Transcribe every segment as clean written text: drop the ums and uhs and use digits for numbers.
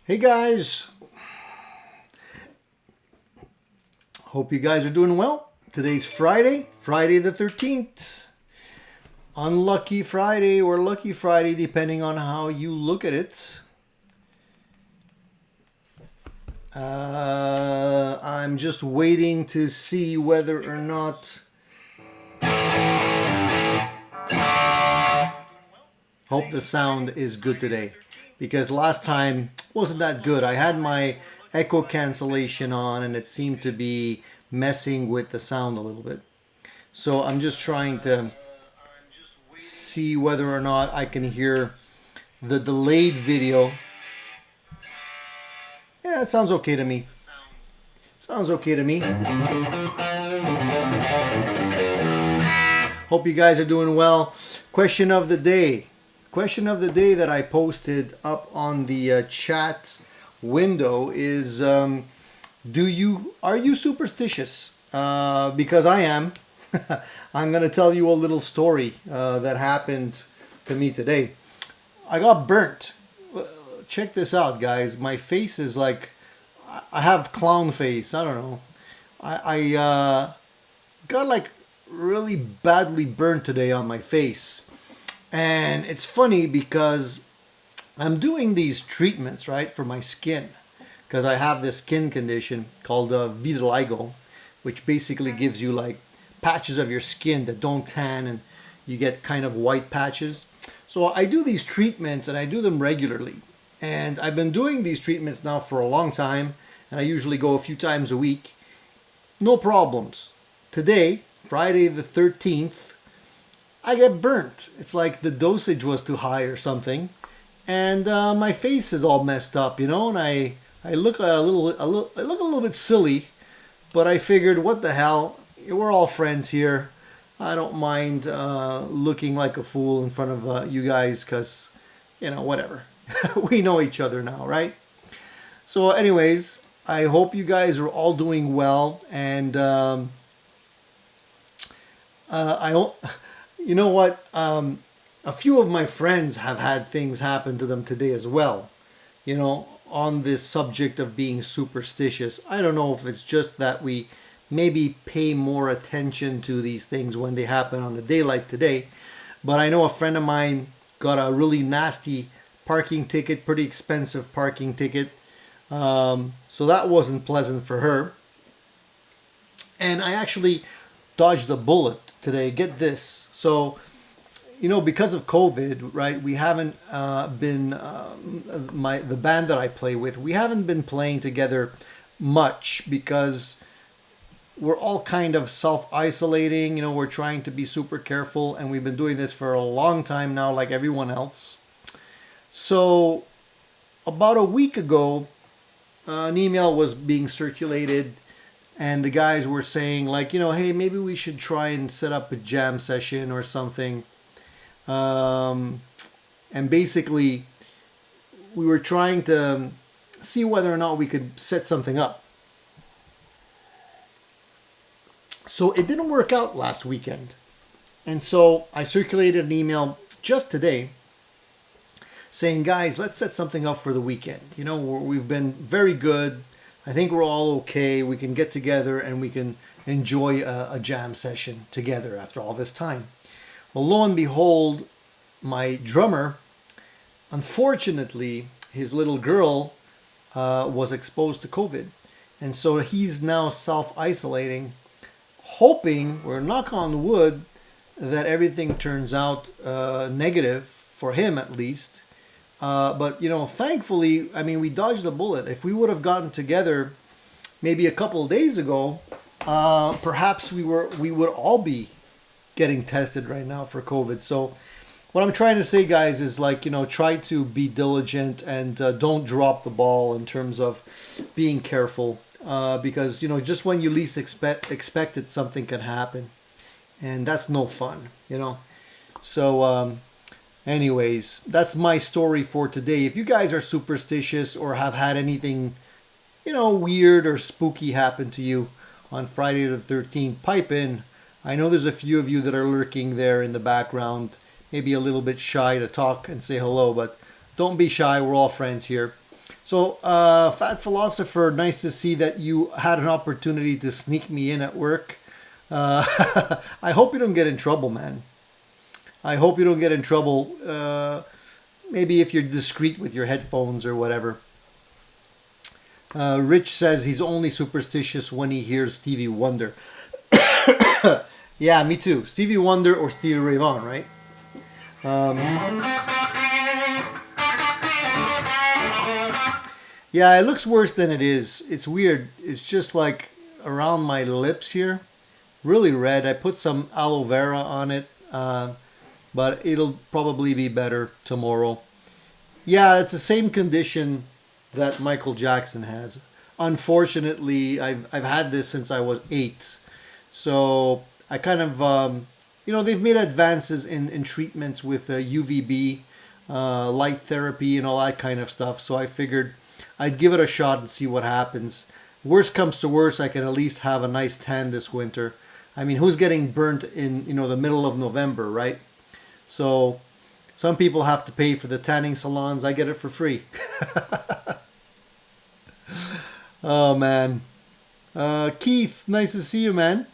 Hey guys, hope you guys are doing well. Today's Friday the 13th. Unlucky Friday or Lucky Friday, depending on how you look at it. I'm just waiting to see whether or not... Hope the sound is good today, because last time wasn't that good. I had my echo cancellation on and it seemed to be messing with the sound a little bit. So I'm just trying to see whether or not I can hear the delayed video. Yeah, it sounds okay to me. Sounds okay to me. Hope you guys are doing well. Question of the day. Question of the day that I posted up on the chat window is, are you superstitious? Because I am. I'm going to tell you a little story that happened to me today. I got burnt. Check this out, guys. My face is like, I have clown face. I don't know. I got like really badly burnt today on my face. And it's funny because I'm doing these treatments, right, for my skin. Because I have this skin condition called vitiligo, which basically gives you like patches of your skin that don't tan and you get kind of white patches. So I do these treatments and I do them regularly. And I've been doing these treatments now for a long time. And I usually go a few times a week. No problems. Today, Friday the 13th, I get burnt. It's like the dosage was too high or something. And my face is all messed up, you know, and I look a little bit silly, but I figured, what the hell? We're all friends here. I don't mind looking like a fool in front of you guys, because, you know, whatever. We know each other now, right? So anyways, I hope you guys are all doing well, and you know what? A few of my friends have had things happen to them today as well, you know, on this subject of being superstitious. I don't know if it's just that we maybe pay more attention to these things when they happen on a day like today, but I know a friend of mine got a really nasty parking ticket, pretty expensive parking ticket, so that wasn't pleasant for her. And I actually dodged a bullet today. Get this. So, you know, because of COVID, right, we haven't been, the band that I play with, we haven't been playing together much because we're all kind of self-isolating. You know, we're trying to be super careful, and we've been doing this for a long time now, like everyone else. So about a week ago, an email was being circulated, and the guys were saying, like, you know, hey, maybe we should try and set up a jam session or something. And basically, we were trying to see whether or not we could set something up. So it didn't work out last weekend. And so I circulated an email just today saying, guys, let's set something up for the weekend. You know, we've been very good. I think we're all okay. We can get together and we can enjoy a jam session together after all this time. Well, lo and behold, my drummer, unfortunately, his little girl was exposed to COVID. And so he's now self-isolating, hoping, or knock on wood, that everything turns out negative, for him at least. But, you know, thankfully, I mean, we dodged a bullet. If we would have gotten together maybe a couple of days ago, perhaps we would all be getting tested right now for COVID. So what I'm trying to say, guys, is, like, you know, try to be diligent and don't drop the ball in terms of being careful, because, you know, just when you least expect it, something can happen, and that's no fun, you know. So anyways, that's my story for today. If you guys are superstitious or have had anything, you know, weird or spooky happen to you on Friday the 13th, pipe in. I know there's a few of you that are lurking there in the background, maybe a little bit shy to talk and say hello, but don't be shy. We're all friends here. So, Fat Philosopher, nice to see that you had an opportunity to sneak me in at work. I hope you don't get in trouble, man. I hope you don't get in trouble. Maybe if you're discreet with your headphones or whatever. Rich says he's only superstitious when he hears Stevie Wonder. Yeah, me too. Stevie Wonder or Stevie Ray Vaughan, right? Yeah, it looks worse than it is. It's weird. It's just like around my lips here. Really red. I put some aloe vera on it. But it'll probably be better tomorrow. Yeah, it's the same condition that Michael Jackson has. Unfortunately, I've had this since I was 8. So I kind of, they've made advances in treatments with UVB, light therapy and all that kind of stuff. So I figured I'd give it a shot and see what happens. Worst comes to worst, I can at least have a nice tan this winter. I mean, who's getting burnt in, the middle of November, right? So some people have to pay for the tanning salons. I get it for free. Oh, man. Keith, nice to see you, man.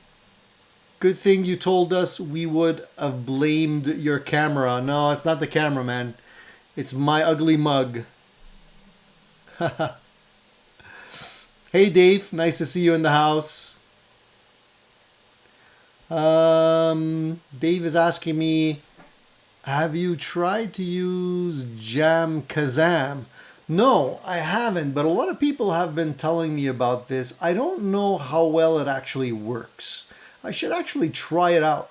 Good thing you told us we would have blamed your camera. No, it's not the camera, man. It's my ugly mug. Hey, Dave. Nice to see you in the house. Dave is asking me, have you tried to use Jam Kazam? No, I haven't, but a lot of people have been telling me about this. I don't know how well it actually works. I should actually try it out.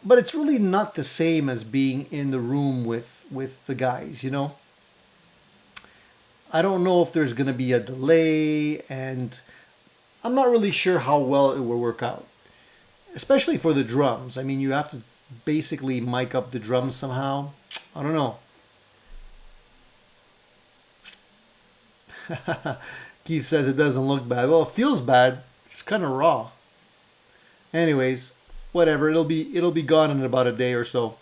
But it's really not the same as being in the room with the guys, I don't know if there's going to be a delay, and I'm not really sure how well it will work out. Especially for the drums. I mean, you have to basically mic up the drums somehow. I don't know. Keith says it doesn't look bad. Well, it feels bad. It's kind of raw. Anyways, whatever. It'll be gone in about a day or so.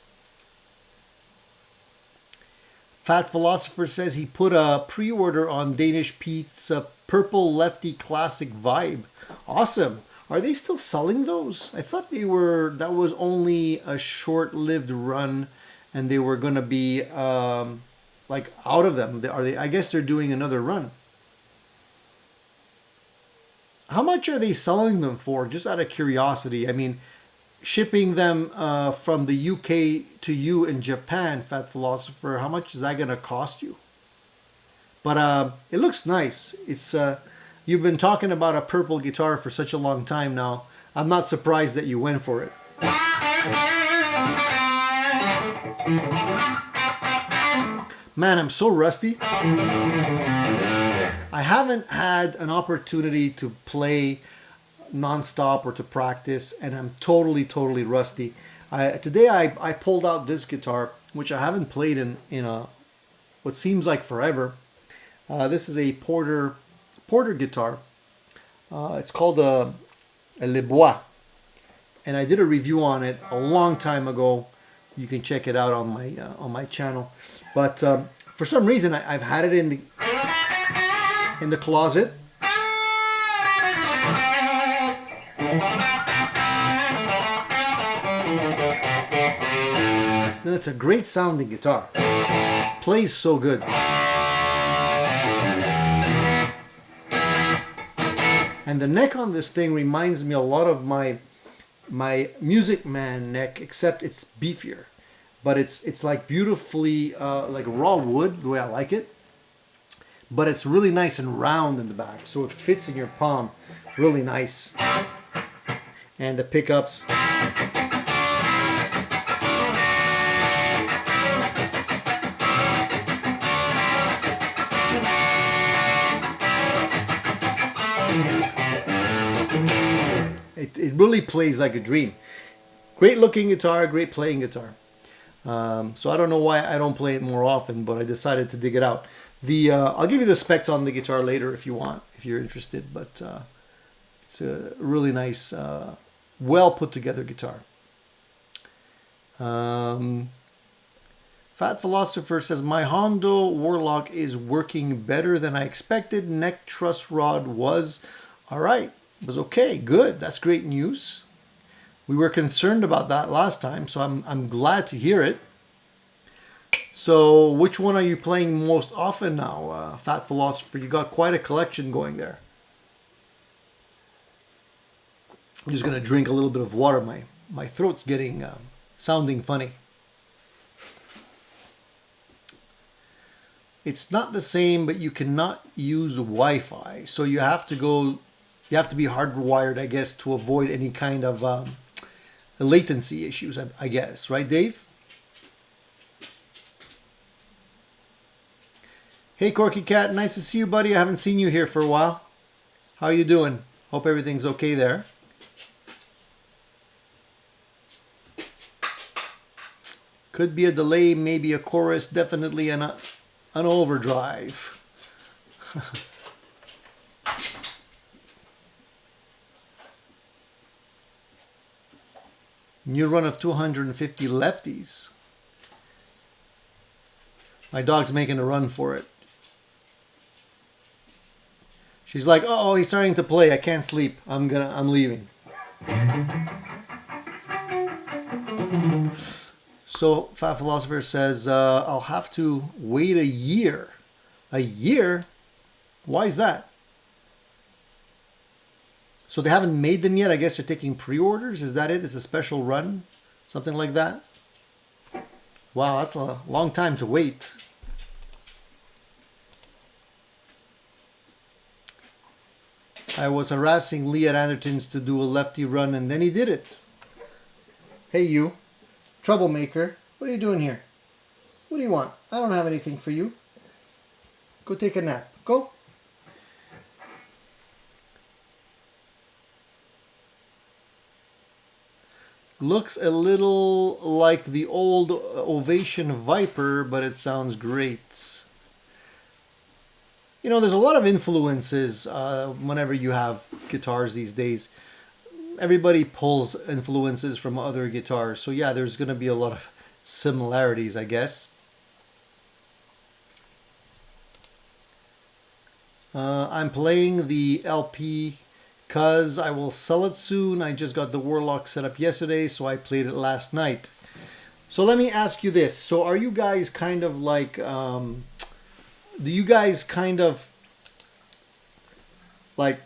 Fat Philosopher says he put a pre-order on Danish Pete's Purple Lefty Classic Vibe. Awesome. Are they still selling those? I thought that was only a short-lived run and they were going to be like out of them. I guess they're doing another run. How much are they selling them for? Just out of curiosity. I mean, shipping them from the UK to you in Japan, Fat Philosopher, how much is that going to cost you? But it looks nice. It's you've been talking about a purple guitar for such a long time now. I'm not surprised that you went for it. Man, I'm so rusty. I haven't had an opportunity to play non-stop or to practice, and I'm totally rusty. Today I pulled out this guitar, which I haven't played in what seems like forever. This is a Porter guitar. It's called a Le Bois, and I did a review on it a long time ago. You can check it out on my channel. But for some reason I've had it in the closet. Then it's a great sounding guitar. Plays so good. And the neck on this thing reminds me a lot of my Music Man neck, except it's beefier. But it's like beautifully like raw wood, the way I like it. But it's really nice and round in the back, so it fits in your palm really nice. And the pickups. It really plays like a dream. Great looking guitar, great playing guitar. So I don't know why I don't play it more often, but I decided to dig it out. I'll give you the specs on the guitar later if you want, if you're interested. But it's a really nice, well put together guitar. Fat Philosopher says, my Hondo Warlock is working better than I expected. Neck truss rod was all right. It was okay. Good. That's great news. We were concerned about that last time, so I'm glad to hear it. So which one are you playing most often now, Fat Philosopher? You got quite a collection going there. I'm just going to drink a little bit of water. My throat's getting sounding funny. It's not the same, but you cannot use Wi-Fi. So you have to be hardwired, I guess, to avoid any kind of latency issues, I guess. Right, Dave? Hey, Corky Cat. Nice to see you, buddy. I haven't seen you here for a while. How are you doing? Hope everything's okay there. Could be a delay, maybe a chorus, definitely an overdrive. New run of 250 lefties. My dog's making a run for it. She's like, oh, he's starting to play. I can't sleep. I'm leaving. So, Fat Philosopher says, I'll have to wait a year. A year? Why is that? So they haven't made them yet. I guess they're taking pre-orders. Is that it? It's a special run? Something like that? Wow, that's a long time to wait. I was harassing Lee at Anderton's to do a lefty run, and then he did it. Hey, you. Troublemaker. What are you doing here? What do you want? I don't have anything for you. Go take a nap. Go. Looks a little like the old Ovation Viper, but it sounds great. You know, there's a lot of influences whenever you have guitars these days. Everybody pulls influences from other guitars. So yeah, there's going to be a lot of similarities, I guess. I'm playing the LP because I will sell it soon. I just got the Warlock set up yesterday, so I played it last night. So let me ask you this. So are you guys kind of like, do you guys kind of like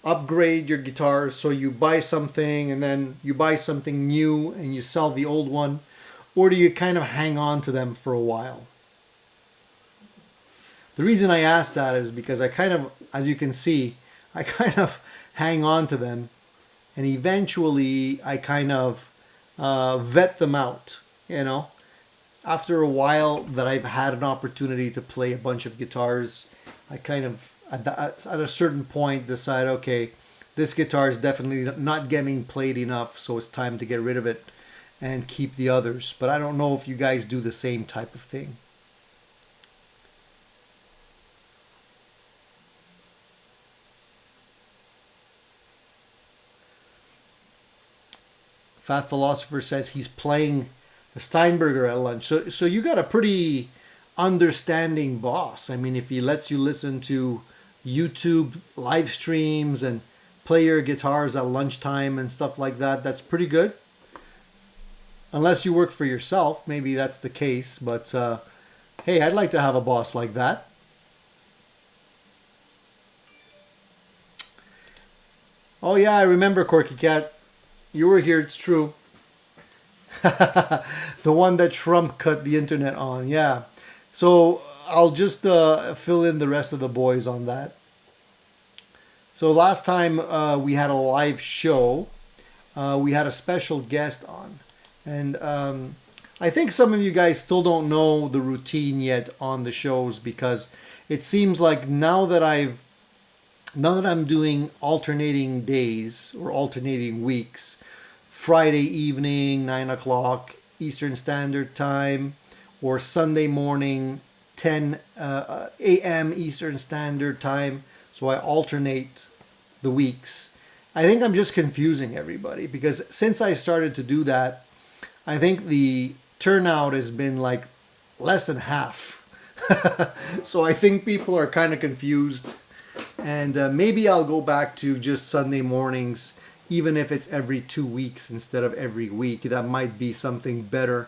upgrade your guitars? So you buy something and then you buy something new and you sell the old one? Or do you kind of hang on to them for a while? The reason I ask that is because I kind of, as you can see, I kind of hang on to them, and eventually I kind of vet them out, you know. After a while that I've had an opportunity to play a bunch of guitars, I kind of, at a certain point, decide, okay, this guitar is definitely not getting played enough, so it's time to get rid of it and keep the others. But I don't know if you guys do the same type of thing. Fat Philosopher says he's playing the Steinberger at lunch. So you got a pretty understanding boss. I mean, if he lets you listen to YouTube live streams and play your guitars at lunchtime and stuff like that, that's pretty good. Unless you work for yourself, maybe that's the case. But hey, I'd like to have a boss like that. Oh yeah, I remember, Corky Cat. You were here, it's true. The one that Trump cut the internet on, yeah. So I'll just fill in the rest of the boys on that. So last time we had a live show, we had a special guest on. And I think some of you guys still don't know the routine yet on the shows, because it seems like now that I'm doing alternating days or alternating weeks, Friday evening, 9 o'clock Eastern Standard Time, or Sunday morning, 10 a.m. Eastern Standard Time. So I alternate the weeks. I think I'm just confusing everybody, because since I started to do that, I think the turnout has been like less than half. So I think people are kind of confused. And maybe I'll go back to just Sunday mornings, even if it's every 2 weeks instead of every week. That might be something better.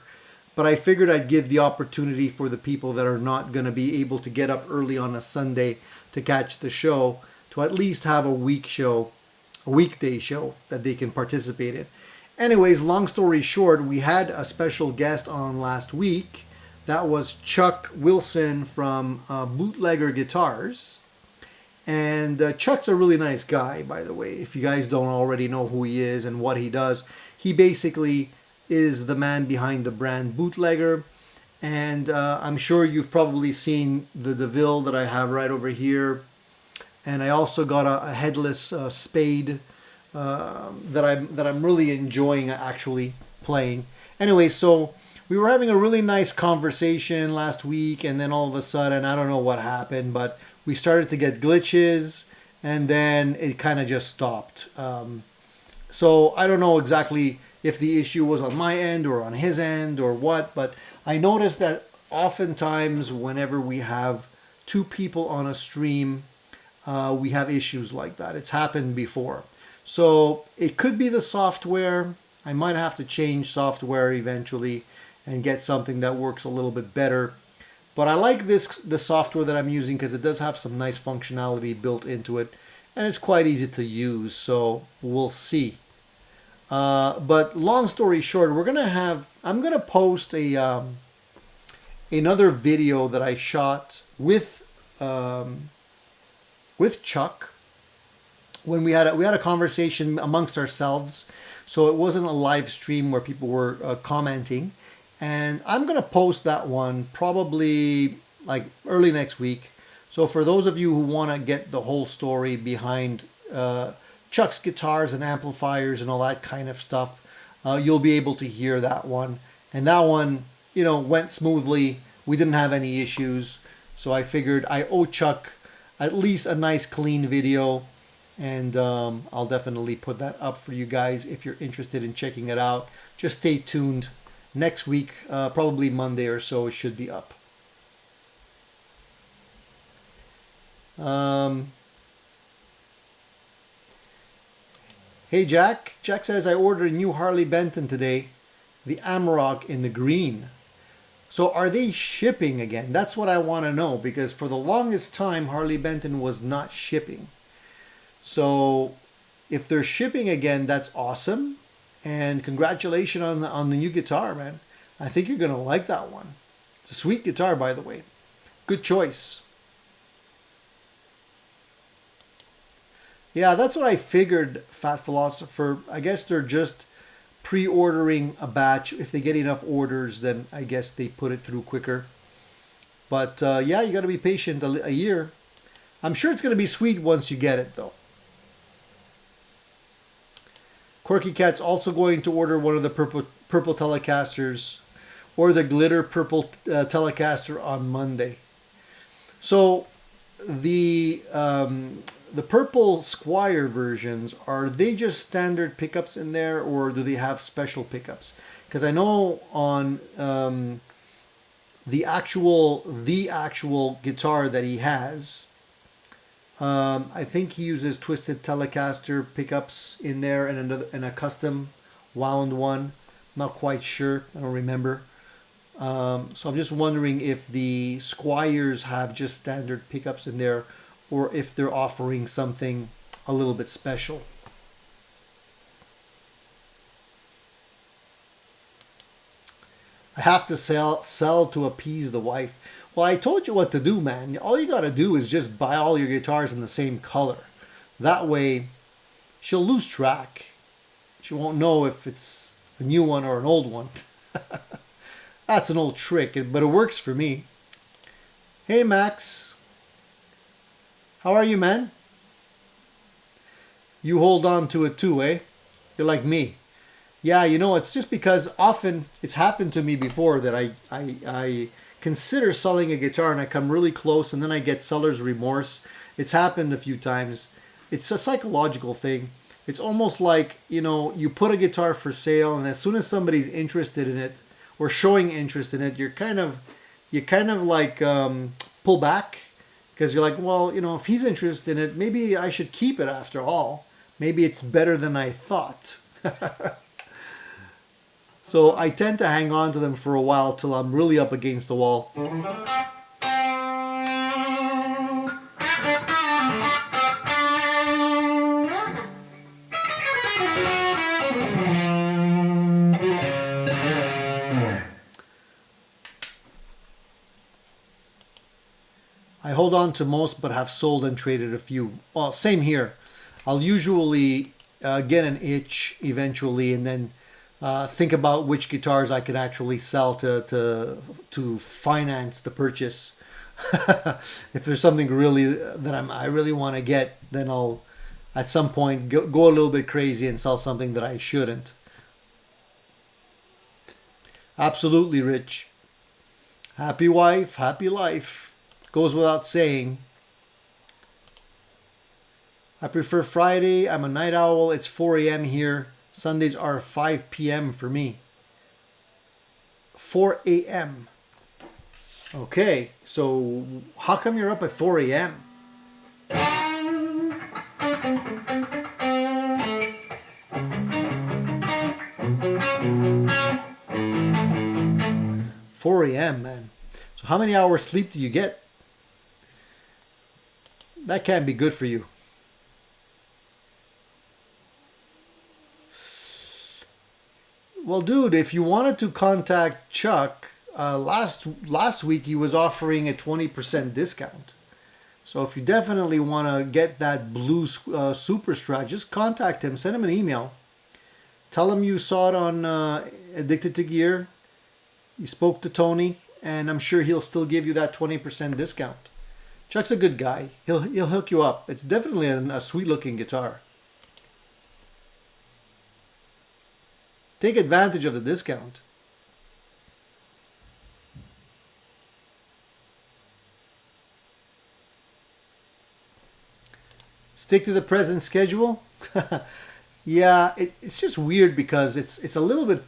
But I figured I'd give the opportunity for the people that are not going to be able to get up early on a Sunday to catch the show to at least have a weekday show that they can participate in. Anyways, long story short, we had a special guest on last week. That was Chuck Wilson from Bootlegger Guitars. And Chuck's a really nice guy, by the way. If you guys don't already know who he is and what he does, he basically is the man behind the brand Bootlegger. And I'm sure you've probably seen the DeVille that I have right over here. And I also got a headless spade that I'm really enjoying actually playing. Anyway, so we were having a really nice conversation last week, and then all of a sudden, I don't know what happened, but we started to get glitches, and then it kind of just stopped. So I don't know exactly if the issue was on my end or on his end or what, but I noticed that oftentimes whenever we have two people on a stream, we have issues like that. It's happened before. So it could be the software. I might have to change software eventually and get something that works a little bit better. But I like the software that I'm using because it does have some nice functionality built into it. And it's quite easy to use, so we'll see. But long story short, I'm gonna post another video that I shot with Chuck when we had a conversation amongst ourselves. So it wasn't a live stream where people were commenting. And I'm gonna post that one probably like early next week. So for those of you who want to get the whole story behind Chuck's guitars and amplifiers and all that kind of stuff, you'll be able to hear that one. And that one, went smoothly. We didn't have any issues. So I figured I owe Chuck at least a nice clean video. And I'll definitely put that up for you guys if you're interested in checking it out. Just stay tuned. Next week, probably Monday or so, it should be up. Hey Jack. Jack says, I ordered a new Harley Benton today, the Amarok in the green. So are they shipping again? That's what I want to know, because for the longest time, Harley Benton was not shipping. So if they're shipping again, that's awesome. And congratulations on the new guitar, man. I think you're going to like that one. It's a sweet guitar, by the way. Good choice. Yeah, that's what I figured, Fat Philosopher. I guess they're just pre-ordering a batch. If they get enough orders, then I guess they put it through quicker. But yeah, you got to be patient a year. I'm sure it's going to be sweet once you get it, though. Quirky Cat's also going to order one of the purple Telecasters or the glitter purple Telecaster on Monday. So the purple Squire versions, are they just standard pickups in there, or do they have special pickups? Because I know on the actual guitar that he has, I think he uses twisted Telecaster pickups in there and a custom wound one. Not quite sure. I don't remember. So I'm just wondering if the Squires have just standard pickups in there, or if they're offering something a little bit special. I have to sell to appease the wife. Well, I told you what to do, man. All you got to do is just buy all your guitars in the same color. That way, she'll lose track. She won't know if it's a new one or an old one. That's an old trick, but it works for me. Hey, Max. How are you, man? You hold on to it too, eh? You're like me. Yeah, it's just because often it's happened to me before that I consider selling a guitar and I come really close and then I get seller's remorse. It's happened a few times. It's a psychological thing. It's almost like, you put a guitar for sale, and as soon as somebody's interested in it or showing interest in it, you're kind of, you kind of like pull back because you're like, well, you know, if he's interested in it, maybe I should keep it after all. Maybe it's better than I thought. So I tend to hang on to them for a while till I'm really up against the wall. I hold on to most, but have sold and traded a few. Well, same here. I'll usually get an itch eventually, and then think about which guitars I can actually sell to finance the purchase. If there's something really that I really want to get, then I'll at some point go a little bit crazy and sell something that I shouldn't. Absolutely, Rich. Happy wife, happy life. Goes without saying. I prefer Friday. I'm a night owl. It's 4 a.m. here. Sundays are 5 p.m. for me. 4 a.m. Okay, so how come you're up at 4 a.m.? 4 a.m., man. So how many hours sleep do you get? That can't be good for you. Well, dude, if you wanted to contact Chuck, last week he was offering a 20% discount. So if you definitely want to get that blue Super Strat, just contact him. Send him an email. Tell him you saw it on Addicted to Gear. You spoke to Tony, and I'm sure he'll still give you that 20% discount. Chuck's a good guy. He'll hook you up. It's definitely a sweet looking guitar. Take advantage of the discount. Stick to the present schedule. Yeah, it's just weird because it's a little bit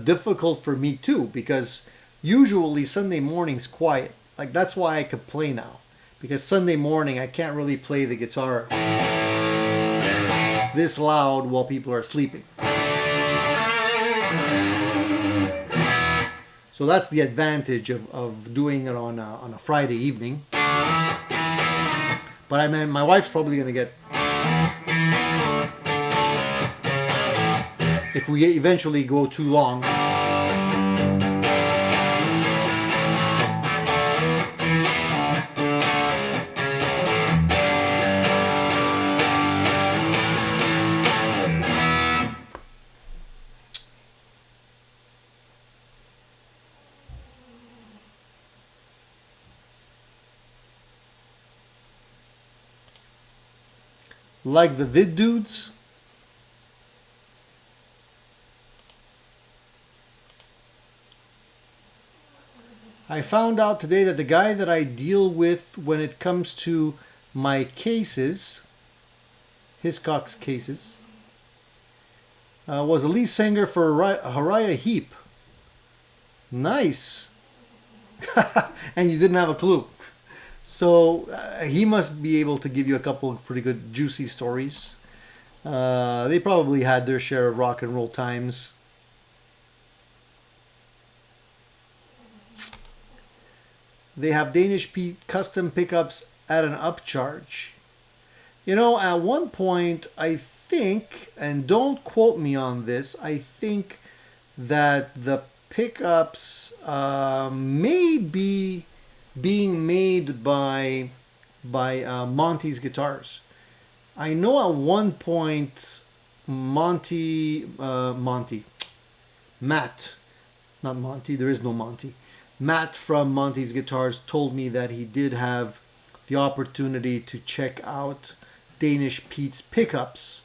difficult for me too, because usually Sunday morning's quiet. Like that's why I could play now. Because Sunday morning I can't really play the guitar this loud while people are sleeping. So that's the advantage of doing it on a Friday evening. But I mean, my wife's probably going to get... If we eventually go too long... Like the vid dudes. I found out today that the guy that I deal with when it comes to my cases, Hiscox cases, was a lead singer for Uriah Heep. Nice. And you didn't have a clue. So he must be able to give you a couple of pretty good juicy stories. They probably had their share of rock and roll times. They have Danish Pete custom pickups at an upcharge. You know, at one point, I think, and don't quote me on this, I think that the pickups may be being made by Monty's Guitars. I know at one point Matt, not Monty, there is no Monty. Matt from Monty's Guitars told me that he did have the opportunity to check out Danish Pete's pickups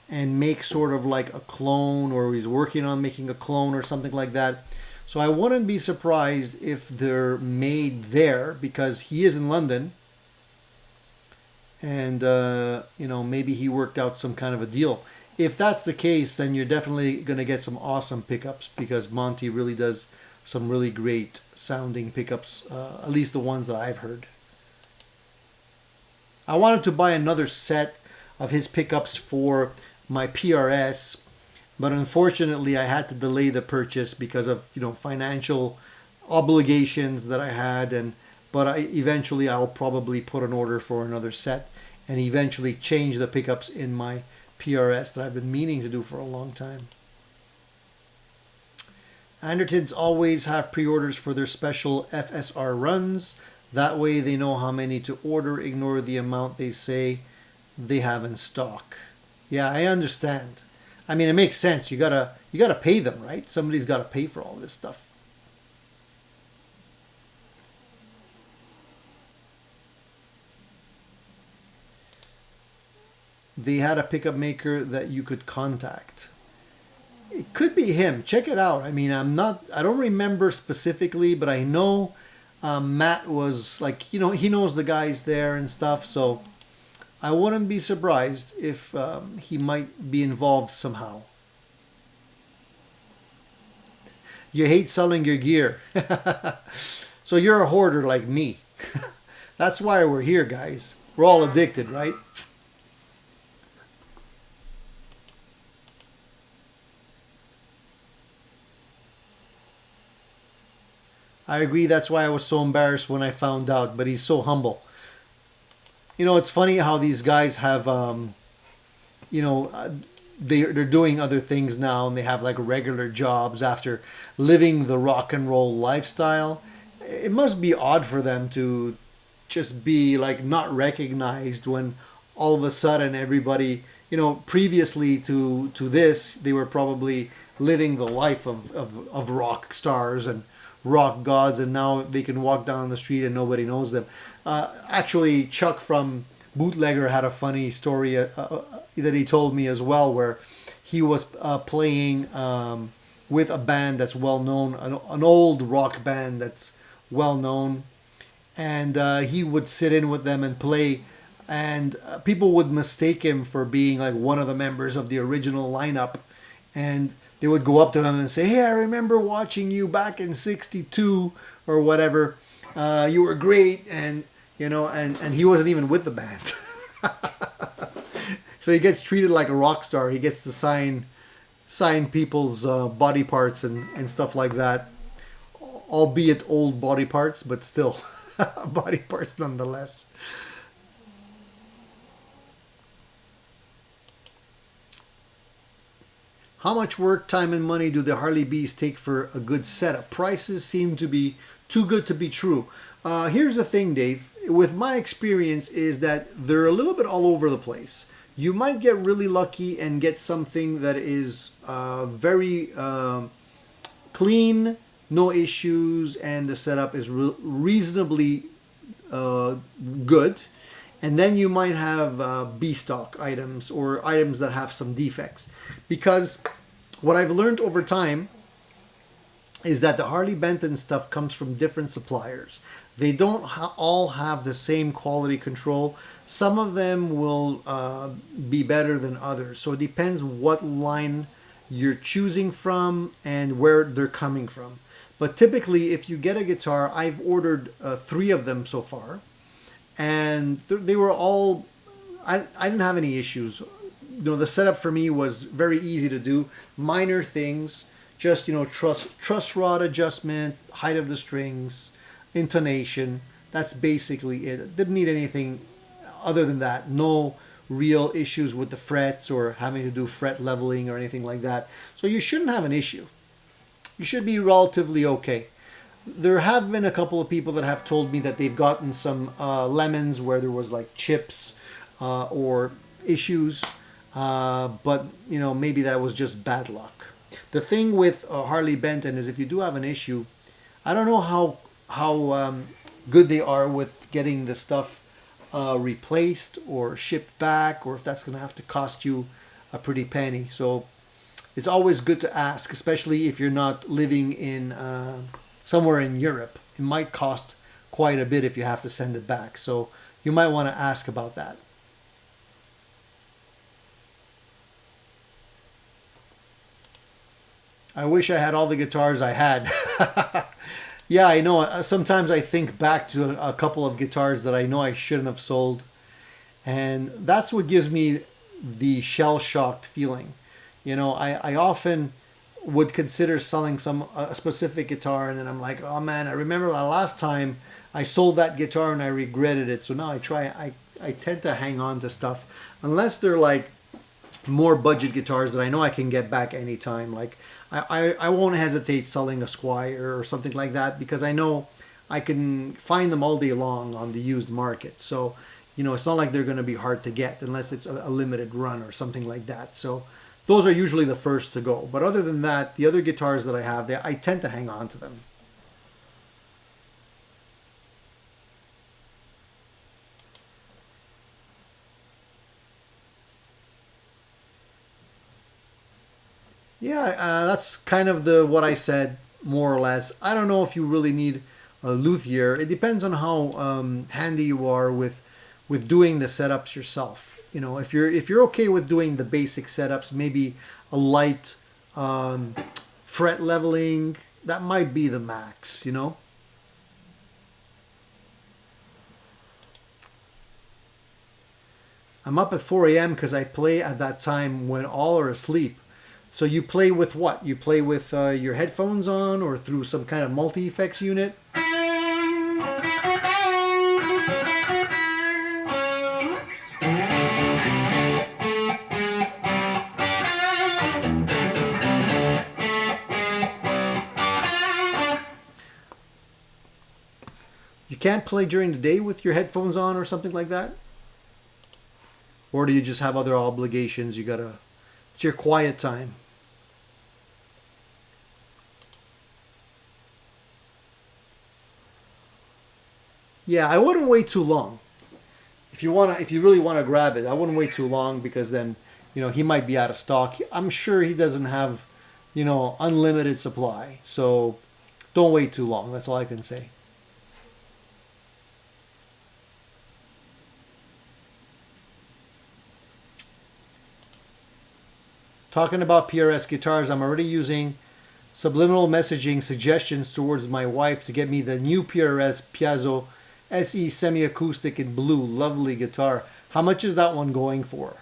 and make sort of like a clone, or he's working on making a clone or something like that. So I wouldn't be surprised if they're made there, because he is in London. And, you know, maybe he worked out some kind of a deal. If that's the case, then you're definitely going to get some awesome pickups, because Monty really does some really great sounding pickups, at least the ones that I've heard. I wanted to buy another set of his pickups for my PRS, but unfortunately I had to delay the purchase because of, you know, financial obligations that I had, but eventually I'll probably put an order for another set and eventually change the pickups in my PRS that I've been meaning to do for a long time. Andertons always have pre-orders for their special FSR runs. That way they know how many to order. Ignore the amount they say they have in stock. Yeah, I understand. I mean, it makes sense. You gotta pay them, right? Somebody's gotta pay for all this stuff. They had a pickup maker that you could contact. It could be him. Check it out. I mean, I don't remember specifically, but I know Matt was like, you know, he knows the guys there and stuff. So I wouldn't be surprised if he might be involved somehow. You hate selling your gear. So you're a hoarder like me. That's why we're here, guys. We're all addicted, right? I agree. That's why I was so embarrassed when I found out. But he's so humble. You know, it's funny how these guys have, you know, they're doing other things now, and they have like regular jobs after living the rock and roll lifestyle. It must be odd for them to just be like not recognized when all of a sudden everybody, you know, previously to this, they were probably living the life of rock stars and rock gods, and now they can walk down the street and nobody knows them. Actually, Chuck from Bootlegger had a funny story that he told me as well, where he was playing with a band that's well known, an old rock band that's well known, and he would sit in with them and play, and people would mistake him for being like one of the members of the original lineup, and they would go up to him and say, "Hey, I remember watching you back in '62 or whatever. You were great," and you know, and he wasn't even with the band. So he gets treated like a rock star. He gets to sign people's body parts and stuff like that, albeit old body parts, but still body parts nonetheless. How much work, time, and money do the Harley Bees take for a good setup? Prices seem to be too good to be true. Here's the thing, Dave. With my experience is that they're a little bit all over the place. You might get really lucky and get something that is very clean, no issues, and the setup is reasonably good. And then you might have B-stock items or items that have some defects. Because what I've learned over time is that the Harley Benton stuff comes from different suppliers. They don't all have the same quality control. Some of them will be better than others. So it depends what line you're choosing from and where they're coming from. But typically, if you get a guitar, I've ordered 3 of them so far. And they were all, I didn't have any issues. You know, the setup for me was very easy to do. Minor things, just, you know, truss rod adjustment, height of the strings, intonation. That's basically it. Didn't need anything other than that. No real issues with the frets or having to do fret leveling or anything like that. So you shouldn't have an issue. You should be relatively okay. There have been a couple of people that have told me that they've gotten some lemons where there was like chips or issues, but you know, maybe that was just bad luck. The thing with Harley Benton is if you do have an issue, I don't know how good they are with getting the stuff replaced or shipped back, or if that's going to have to cost you a pretty penny. So it's always good to ask, especially if you're not living in somewhere in Europe. It might cost quite a bit if you have to send it back. So you might want to ask about that. I wish I had all the guitars I had. Yeah, I know. Sometimes I think back to a couple of guitars that I know I shouldn't have sold, and that's what gives me the shell-shocked feeling. I often would consider selling a specific guitar, and then I'm like, oh man, I remember the last time I sold that guitar and I regretted it. So now I tend to hang on to stuff unless they're like more budget guitars that I know I can get back anytime. Like I won't hesitate selling a Squire or something like that because I know I can find them all day long on the used market. So it's not like they're going to be hard to get unless it's a limited run or something like that. So those are usually the first to go. But other than that, the other guitars that I have, I tend to hang on to them. Yeah, that's kind of what I said, more or less. I don't know if you really need a luthier. It depends on how handy you are with doing the setups yourself. If you're okay with doing the basic setups, maybe a light fret leveling, that might be the max. I'm up at 4 a.m. because I play at that time when all are asleep. So you play with what? You play with your headphones on or through some kind of multi-effects unit? You can't play during the day with your headphones on or something like that? Or do you just have other obligations? It's your quiet time. Yeah, I wouldn't wait too long. If you really want to grab it, I wouldn't wait too long because then, he might be out of stock. I'm sure he doesn't have, unlimited supply. So don't wait too long. That's all I can say. Talking about PRS guitars, I'm already using subliminal messaging suggestions towards my wife to get me the new PRS Piazzo SE semi-acoustic in blue. Lovely guitar. How much is that one going for?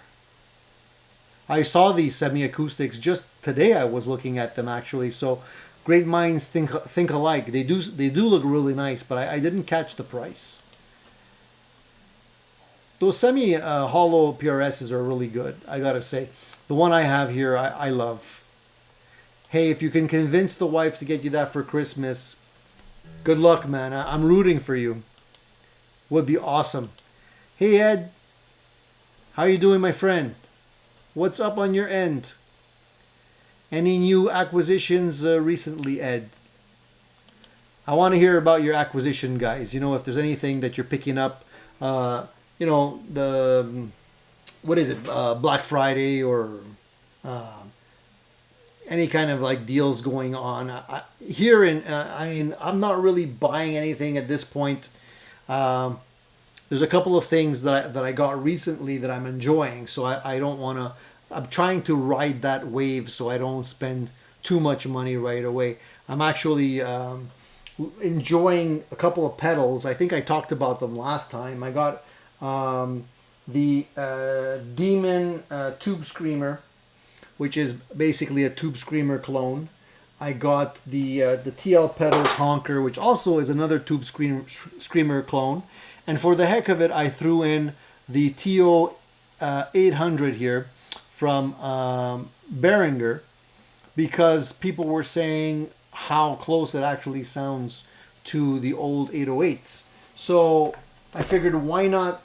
I saw these semi-acoustics just today. I was looking at them actually. So great minds think alike. They do look really nice, but I didn't catch the price. Those semi-hollow PRSs are really good, I gotta say. The one I have here, I love. Hey, if you can convince the wife to get you that for Christmas, good luck, man. I'm rooting for you. Would be awesome. Hey, Ed. How you doing, my friend? What's up on your end? Any new acquisitions recently, Ed? I want to hear about your acquisition, guys. If there's anything that you're picking up, what is it, Black Friday or any kind of like deals going on. I'm not really buying anything at this point. There's a couple of things that I got recently that I'm enjoying, so I don't want to. I'm trying to ride that wave so I don't spend too much money right away. I'm actually enjoying a couple of pedals. I think I talked about them last time. I got the Demon Tube Screamer, which is basically a Tube Screamer clone. I got the TL Pedals Honker, which also is another Tube Screamer clone. And for the heck of it, I threw in the TO 800 here from Behringer because people were saying how close it actually sounds to the old 808s. So I figured, why not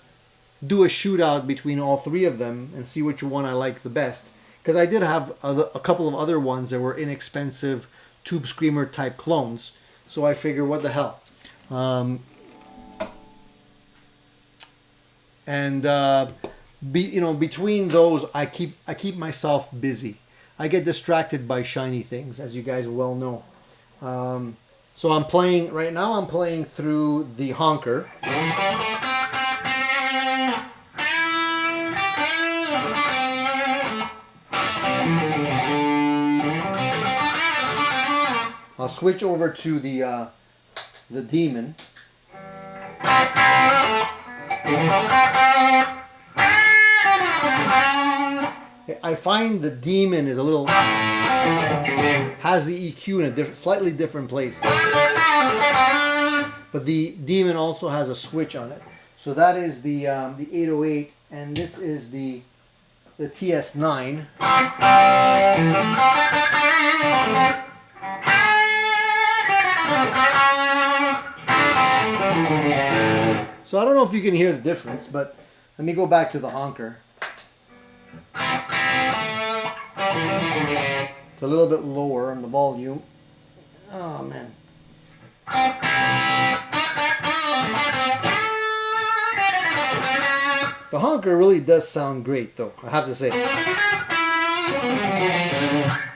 do a shootout between all three of them and see which one I like the best. Because I did have a couple of other ones that were inexpensive Tube Screamer type clones. So I figured, what the hell. Between those, I keep myself busy. I get distracted by shiny things, as you guys well know. So I'm playing right now. I'm playing through the Honker. I'll switch over to the the Demon. I find the Demon is a little, has the EQ in a slightly different place. But the Demon also has a switch on it. So that is the 808, and this is the TS9. So I don't know if you can hear the difference, but let me go back to the honker. It's a little bit lower on the volume. Oh man. The honker really does sound great though, I have to say. It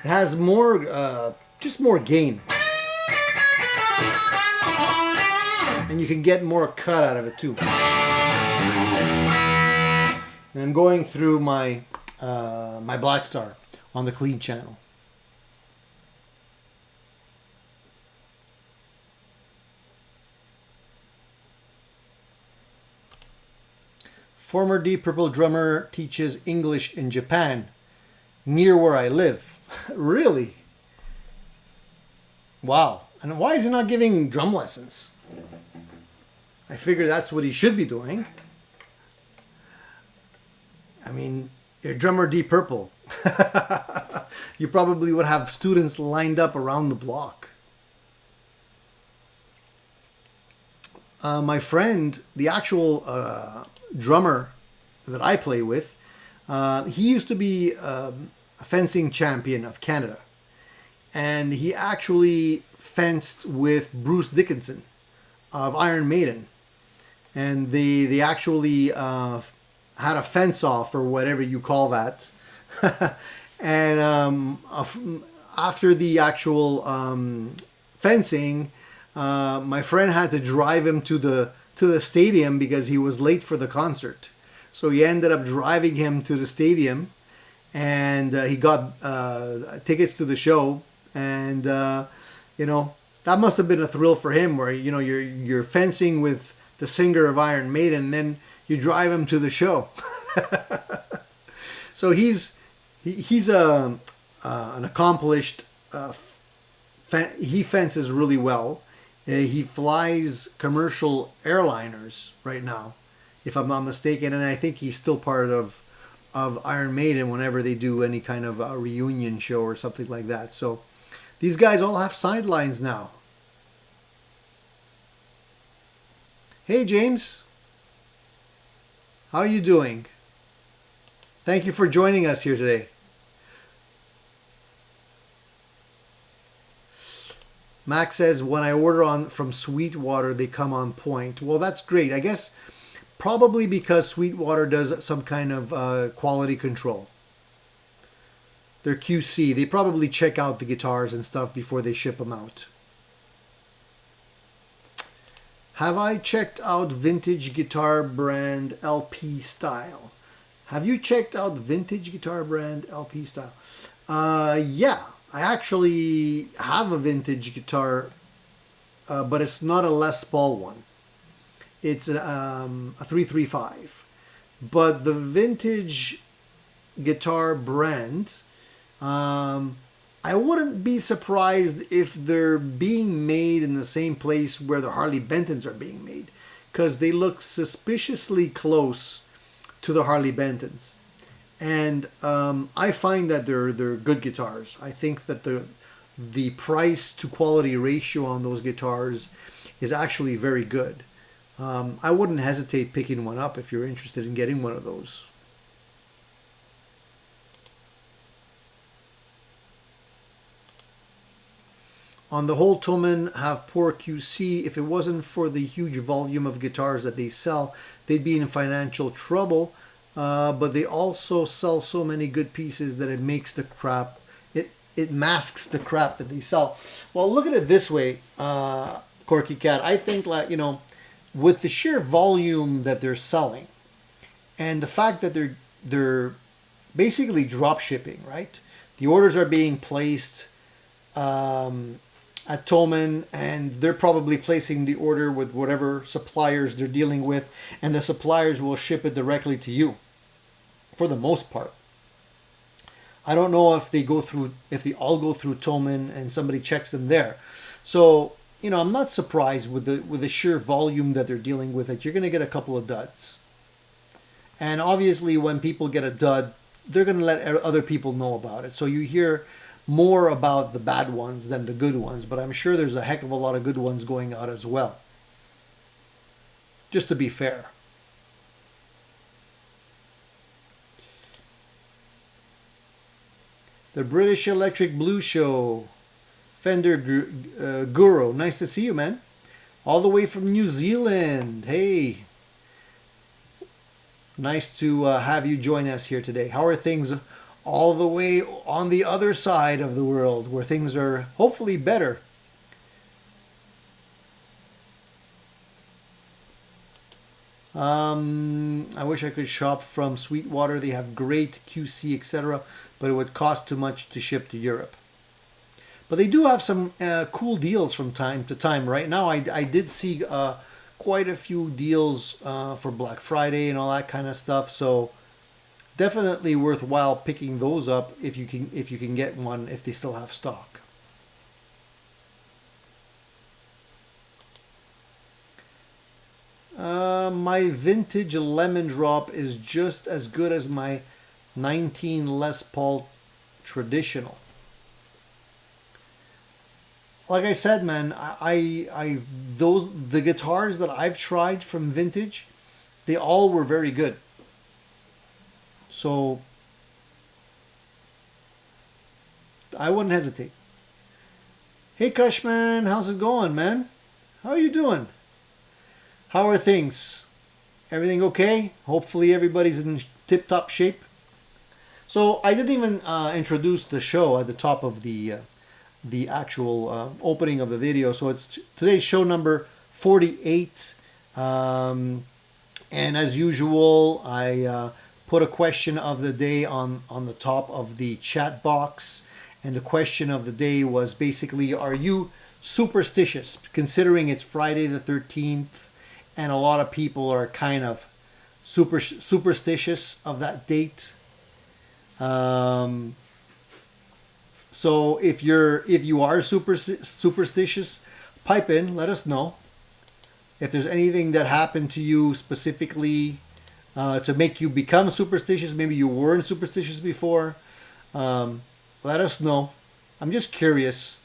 has more, just more gain. And you can get more cut out of it too. And I'm going through my my Black Star on the clean channel. Former Deep Purple drummer teaches English in Japan, near where I live. Really? Wow. And why is he not giving drum lessons? I figure that's what he should be doing. I mean, you're drummer Deep Purple. You probably would have students lined up around the block. My friend, the actual drummer that I play with, he used to be a fencing champion of Canada. And he actually fenced with Bruce Dickinson of Iron Maiden. And they actually had a fence off, or whatever you call that. And after the actual fencing, my friend had to drive him to the stadium because he was late for the concert. So he ended up driving him to the stadium, and he got tickets to the show. And you know, that must have been a thrill for him, where you know you're fencing with the singer of Iron Maiden, and then you drive him to the show. So he's an accomplished. He fences really well. He flies commercial airliners right now, if I'm not mistaken, and I think he's still part of Iron Maiden whenever they do any kind of a reunion show or something like that. So these guys all have sidelines now. Hey James, how are you doing? Thank you for joining us here today. Max says, when I order from Sweetwater, they come on point. Well, that's great. I guess probably because Sweetwater does some kind of quality control. They're QC. They probably check out the guitars and stuff before they ship them out. Have I checked out Vintage Guitar Brand LP Style? Have you checked out Vintage Guitar Brand LP Style? Yeah. I actually have a vintage guitar, but it's not a Les Paul one. It's a 335. But the Vintage Guitar Brand, I wouldn't be surprised if they're being made in the same place where the Harley Bentons are being made, because they look suspiciously close to the Harley Bentons. And I find that they're good guitars. I think that the price to quality ratio on those guitars is actually very good. I wouldn't hesitate picking one up if you're interested in getting one of those. On the whole, Tillman have poor QC. If it wasn't for the huge volume of guitars that they sell, they'd be in financial trouble. But they also sell so many good pieces that it makes the crap, it masks the crap that they sell. Well, look at it this way, Corky Cat. I think, like, you know, with the sheer volume that they're selling, and the fact that they're basically drop shipping, right? The orders are being placed at Thomann, and they're probably placing the order with whatever suppliers they're dealing with, and the suppliers will ship it directly to you for the most part. I don't know if they all go through Thomann and somebody checks them there. So, you know, I'm not surprised with the sheer volume that they're dealing with that you're going to get a couple of duds. And obviously when people get a dud, they're going to let other people know about it. So you hear more about the bad ones than the good ones, but I'm sure there's a heck of a lot of good ones going out as well. Just to be fair. The British Electric Blue Show. Fender Guru. Nice to see you, man. All the way from New Zealand. Hey. Nice to have you join us here today. How are things all the way on the other side of the world where things are hopefully better? I wish I could shop from Sweetwater. They have great QC, etc., but it would cost too much to ship to Europe. But they do have some cool deals from time to time. Right now, I did see quite a few deals for Black Friday and all that kind of stuff. So definitely worthwhile picking those up if you can get one if they still have stock. My vintage Lemon Drop is just as good as my 19 Les Paul traditional. Like I said, man, the guitars that I've tried from vintage, they all were very good. So I wouldn't hesitate. Hey Cushman, how's it going, man? How are you doing? How are things? Everything okay? Hopefully everybody's in tip-top shape. So I didn't even introduce the show at the top of the actual opening of the video. So it's today's show number 48. And as usual, I put a question of the day on the top of the chat box. And the question of the day was basically, are you superstitious? Considering it's Friday the 13th and a lot of people are kind of superstitious of that date. So if you are superstitious, pipe in, let us know. If there's anything that happened to you specifically to make you become superstitious, maybe you weren't superstitious before, let us know. I'm just curious.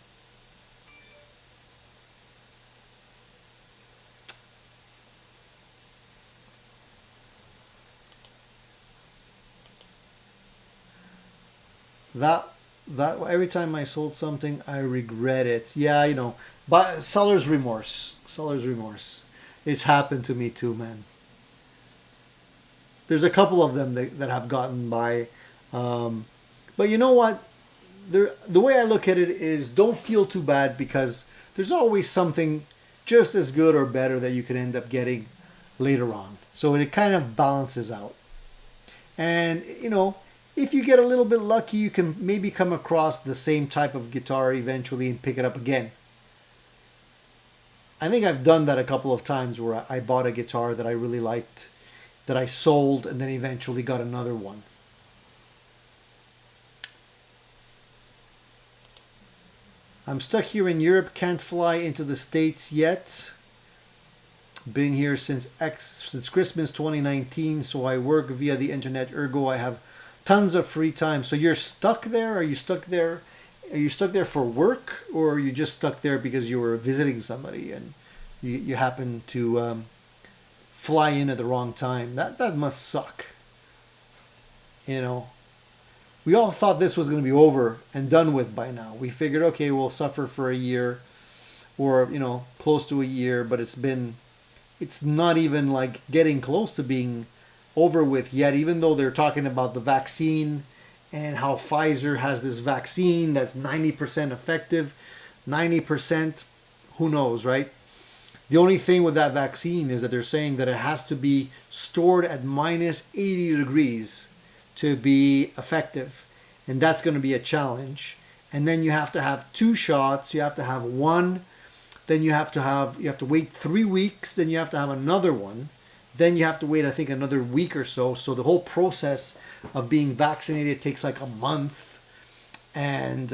That every time I sold something, I regret it. Yeah, you know, but seller's remorse. It's happened to me too, man. There's a couple of them that have gotten by. But you know what? The way I look at it is don't feel too bad because there's always something just as good or better that you can end up getting later on. So it kind of balances out. And, you know, if you get a little bit lucky, you can maybe come across the same type of guitar eventually and pick it up again. I think I've done that a couple of times where I bought a guitar that I really liked, that I sold, and then eventually got another one. I'm stuck here in Europe, can't fly into the States yet. Been here since Christmas 2019, so I work via the internet, ergo I have tons of free time. So you're stuck there? Are you stuck there? Are you stuck there for work, or are you just stuck there because you were visiting somebody and you happened to fly in at the wrong time? That must suck. You know, we all thought this was going to be over and done with by now. We figured, okay, we'll suffer for a year, or you know, close to a year, but it's not even like getting close to being over with yet, even though they're talking about the vaccine and how Pfizer has this vaccine that's 90% effective. 90%, who knows, right? The only thing with that vaccine is that they're saying that it has to be stored at minus 80 degrees to be effective. And that's going to be a challenge. and then you have to have 2 shots. You have to have one, then you have to wait 3 weeks, then you have to have another one, then you have to wait, I think, another week or so. So the whole process of being vaccinated takes like a month, and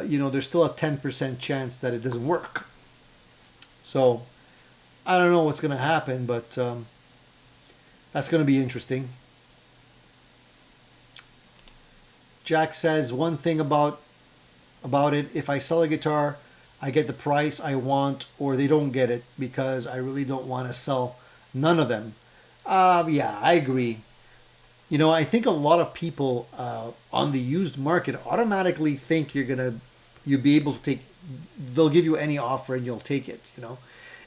you know, there's still a 10% chance that it doesn't work. So I don't know what's going to happen, but that's going to be interesting. Jack says, one thing about it, if I sell a guitar, I get the price I want, or they don't get it, because I really don't want to sell none of them. Yeah, I agree. You know, I think a lot of people on the used market automatically think you'll be able to take, they'll give you any offer and you'll take it, you know.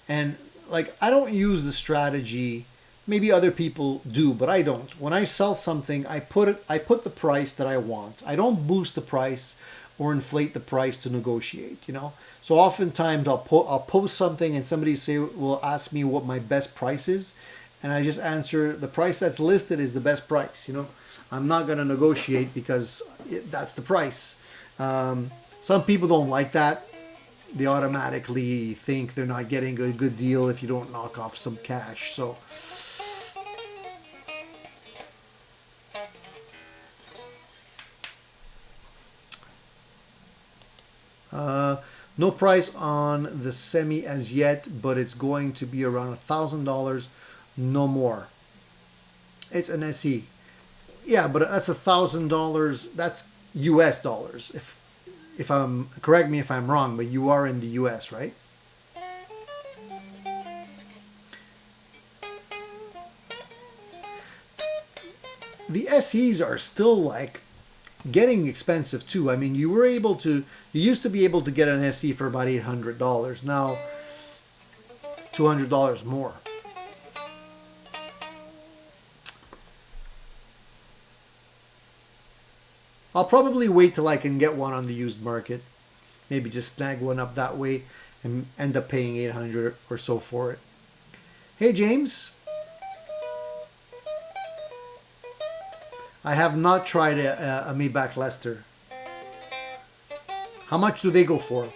And like, I don't use the strategy, maybe other people do, but I don't. When I sell something, I put the price that I want. I don't boost the price or inflate the price to negotiate, you know. So oftentimes I'll post something and somebody will ask me what my best price is, and I just answer, the price that's listed is the best price, you know. I'm not going to negotiate because that's the price. Some people don't like that. They automatically think they're not getting a good deal if you don't knock off some cash. So no price on the Semi as yet, but it's going to be around $1,000, no more. It's an SE. Yeah, but that's $1,000. That's US dollars. If I'm, correct me if I'm wrong, but you are in the US, right? The SEs are still like getting expensive too. I mean, you used to be able to get an SE for about $800. Now it's $200 more. I'll probably wait till I can get one on the used market. Maybe just snag one up that way and end up paying $800 or so for it. Hey, James. I have not tried a Maybach Lester. How much do they go for?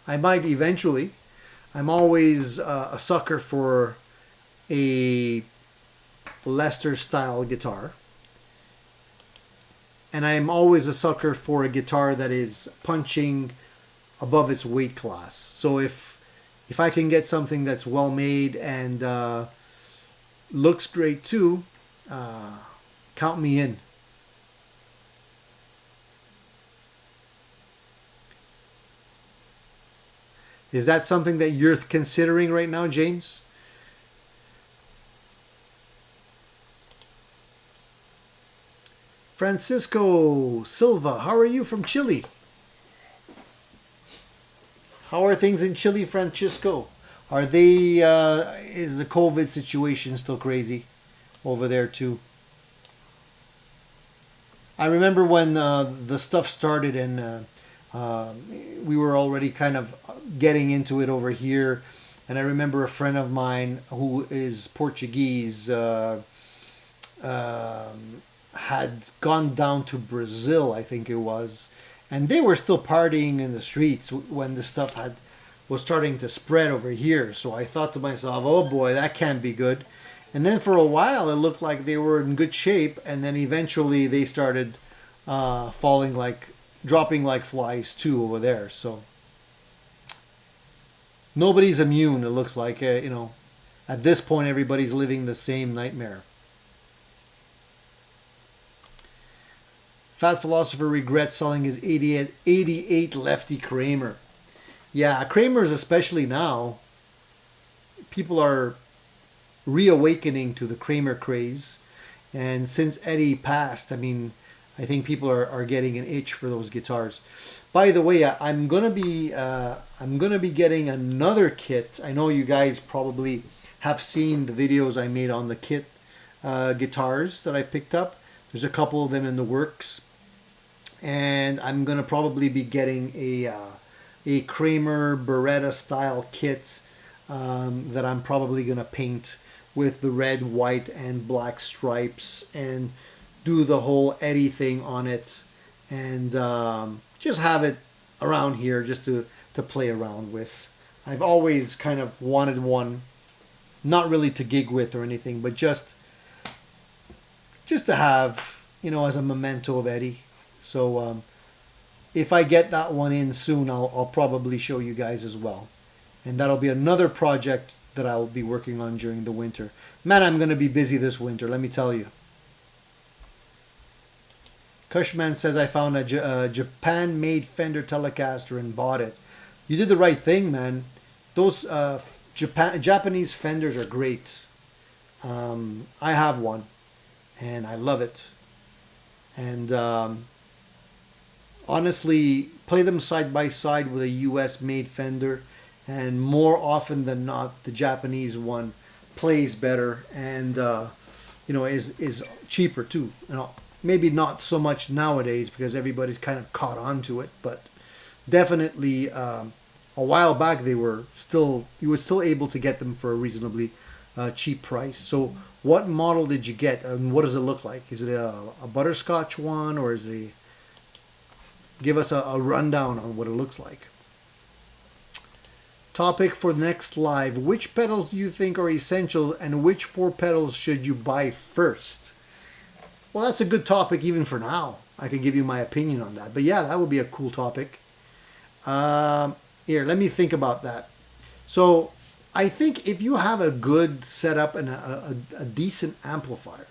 I might eventually. I'm always a sucker for a Lester style guitar, and I'm always a sucker for a guitar that is punching above its weight class. So if I can get something that's well made and looks great too, count me in. Is that something that you're considering right now, James? Francisco Silva, how are you from Chile? How are things in Chile, Francisco? Are they, is the COVID situation still crazy over there too? I remember when the stuff started and we were already kind of getting into it over here. And I remember a friend of mine who is Portuguese had gone down to Brazil, I think it was, and they were still partying in the streets when the stuff was starting to spread over here. So I thought to myself, oh boy, that can't be good. And then for a while it looked like they were in good shape, and then eventually they started dropping like flies too over there. So nobody's immune, it looks like. You know, at this point everybody's living the same nightmare. Fat Philosopher regrets selling his 88 Lefty Kramer. Yeah, Kramers, especially now, people are reawakening to the Kramer craze. And since Eddie passed, I mean, I think people are getting an itch for those guitars. By the way, I'm gonna be getting another kit. I know you guys probably have seen the videos I made on the kit guitars that I picked up. There's a couple of them in the works, and I'm gonna probably be getting a Kramer Beretta style kit that I'm probably gonna paint with the red, white, and black stripes and do the whole Eddie thing on it, and just have it around here just to play around with. I've always kind of wanted one, not really to gig with or anything, but just to have, you know, as a memento of Eddie. So if I get that one in soon, I'll probably show you guys as well. And that'll be another project that I'll be working on during the winter. Man, I'm going to be busy this winter, let me tell you. Cushman says, I found a Japan-made Fender Telecaster and bought it. You did the right thing, man. Those Japanese Fenders are great. I have one, and I love it. And honestly, play them side by side with a US-made Fender, and more often than not, the Japanese one plays better and you know, is cheaper too. You know, maybe not so much nowadays because everybody's kind of caught on to it, but definitely a while back you were still able to get them for a reasonably cheap price. So what model did you get, and what does it look like? Is it a butterscotch one, or is it give us a rundown on what it looks like? Topic for next live: which pedals do you think are essential, and which 4 pedals should you buy first? Well, that's a good topic even for now. I can give you my opinion on that, but yeah, that would be a cool topic. Here, let me think about that. So I think if you have a good setup and a decent amplifier,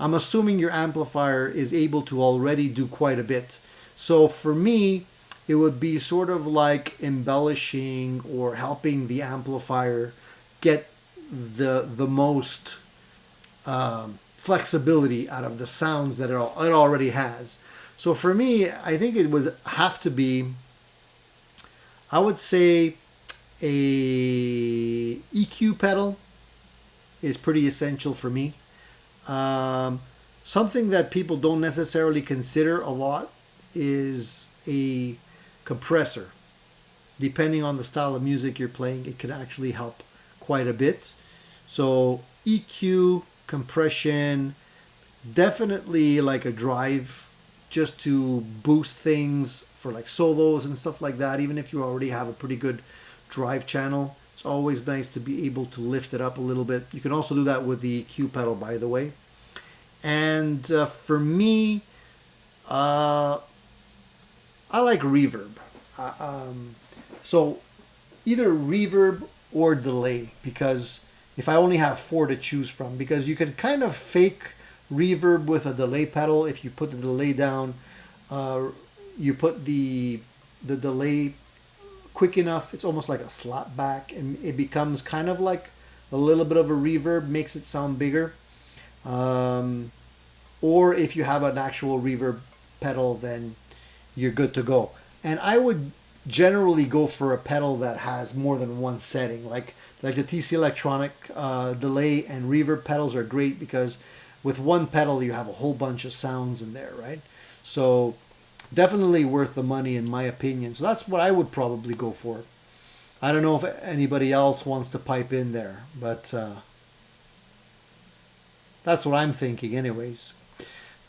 I'm assuming your amplifier is able to already do quite a bit. So for me, it would be sort of like embellishing or helping the amplifier get the most flexibility out of the sounds that it already has. So for me, I think it would have to be, I would say, a EQ pedal is pretty essential for me. Something that people don't necessarily consider a lot is a compressor. Depending on the style of music you're playing, it can actually help quite a bit. So EQ, compression, definitely like a drive just to boost things for like solos and stuff like that. Even if you already have a pretty good drive channel, it's always nice to be able to lift it up a little bit. You can also do that with the EQ pedal, by the way. And for me, I like reverb. So either reverb or delay, because if I only have 4 to choose from, because you can kind of fake reverb with a delay pedal. If you put the delay down, you put the delay quick enough, it's almost like a slap back, and it becomes kind of like a little bit of a reverb, makes it sound bigger. Or if you have an actual reverb pedal, then you're good to go. And I would generally go for a pedal that has more than one setting, like the TC Electronic delay and reverb pedals are great because with one pedal you have a whole bunch of sounds in there, right? So definitely worth the money in my opinion. So that's what I would probably go for. I don't know if anybody else wants to pipe in there, but that's what I'm thinking anyways.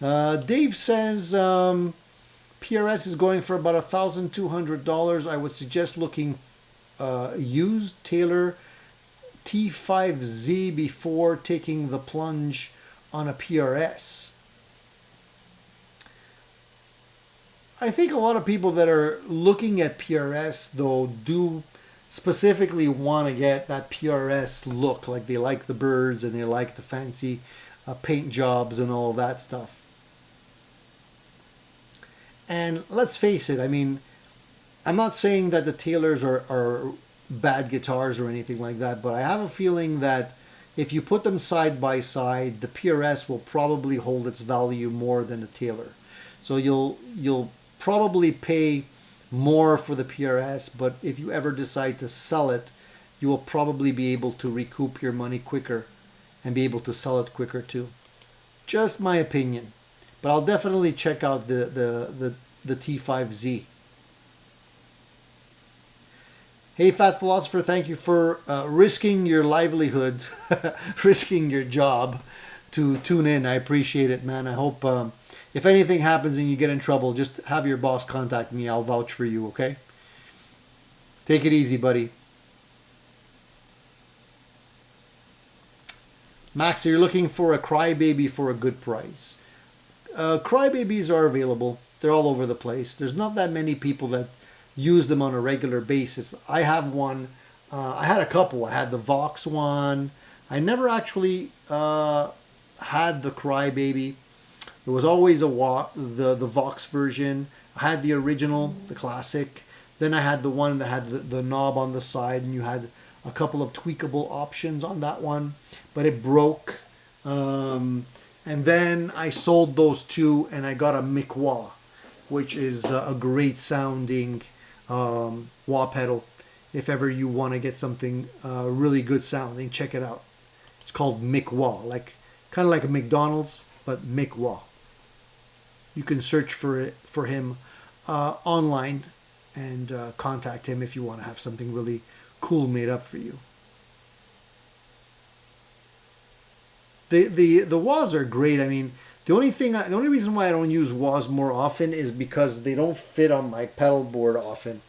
Dave says PRS is going for about $1,200. I would suggest looking used Taylor T5Z before taking the plunge on a PRS. I think a lot of people that are looking at PRS though do specifically want to get that PRS look, like they like the birds and they like the fancy paint jobs and all that stuff. And let's face it, I mean, I'm not saying that the Taylors are bad guitars or anything like that, but I have a feeling that if you put them side by side, the PRS will probably hold its value more than the Taylor. So you'll probably pay more for the PRS, but if you ever decide to sell it, you will probably be able to recoup your money quicker and be able to sell it quicker too. Just my opinion. But I'll definitely check out the T5Z. Hey, Fat Philosopher, thank you for risking your livelihood, risking your job to tune in. I appreciate it, man. I hope if anything happens and you get in trouble, just have your boss contact me. I'll vouch for you, okay? Take it easy, buddy. Max, you're looking for a crybaby for a good price. Crybabies are available. They're all over the place. There's not that many people that use them on a regular basis. I have one. I had a couple. I had the Vox one. I never actually had the Crybaby. There was always the Vox version. I had the original, the classic. Then I had the one that had the knob on the side, and you had a couple of tweakable options on that one, but it broke. And then I sold those two, and I got a Mic-Wah, which is a great sounding wah pedal. If ever you want to get something really good sounding, check it out. It's called Mic-Wah, kind of like a McDonald's, but Mic-Wah. You can search for him online and contact him if you want to have something really cool made up for you. The wahs are great. I mean, the only reason why I don't use wahs more often is because they don't fit on my pedal board often.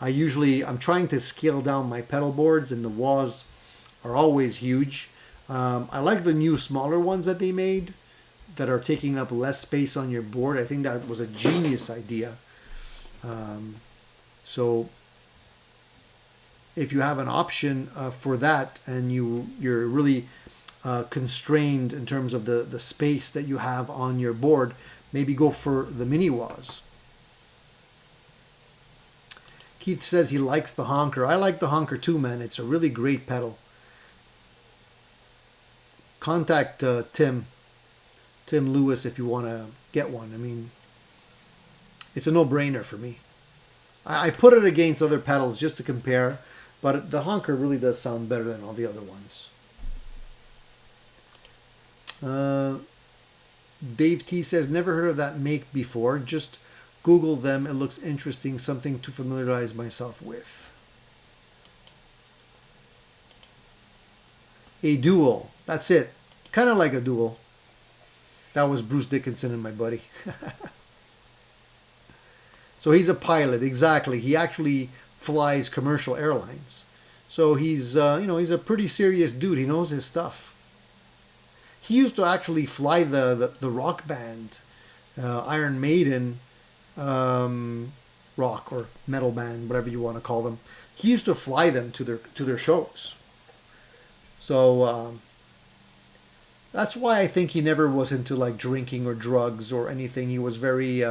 I'm trying to scale down my pedal boards, and the wahs are always huge. I like the new smaller ones that they made that are taking up less space on your board. I think that was a genius idea. So if you have an option for that, and you're really constrained in terms of the space that you have on your board, maybe go for the mini wahs. Keith says he likes the honker. I like the honker too, man. It's a really great pedal. Contact Tim Lewis if you want to get one. I mean, it's a no-brainer for me. I put it against other pedals just to compare, but the honker really does sound better than all the other ones. Dave T says, never heard of that make before. Just Google them. It looks interesting. Something to familiarize myself with. A dual. That's it. Kind of like a dual. That was Bruce Dickinson and my buddy. So he's a pilot. Exactly. He actually flies commercial airlines. So he's a pretty serious dude. He knows his stuff. He used to actually fly the rock band, Iron Maiden, rock or metal band, whatever you want to call them. He used to fly them to their shows. So that's why I think he never was into like drinking or drugs or anything. He was very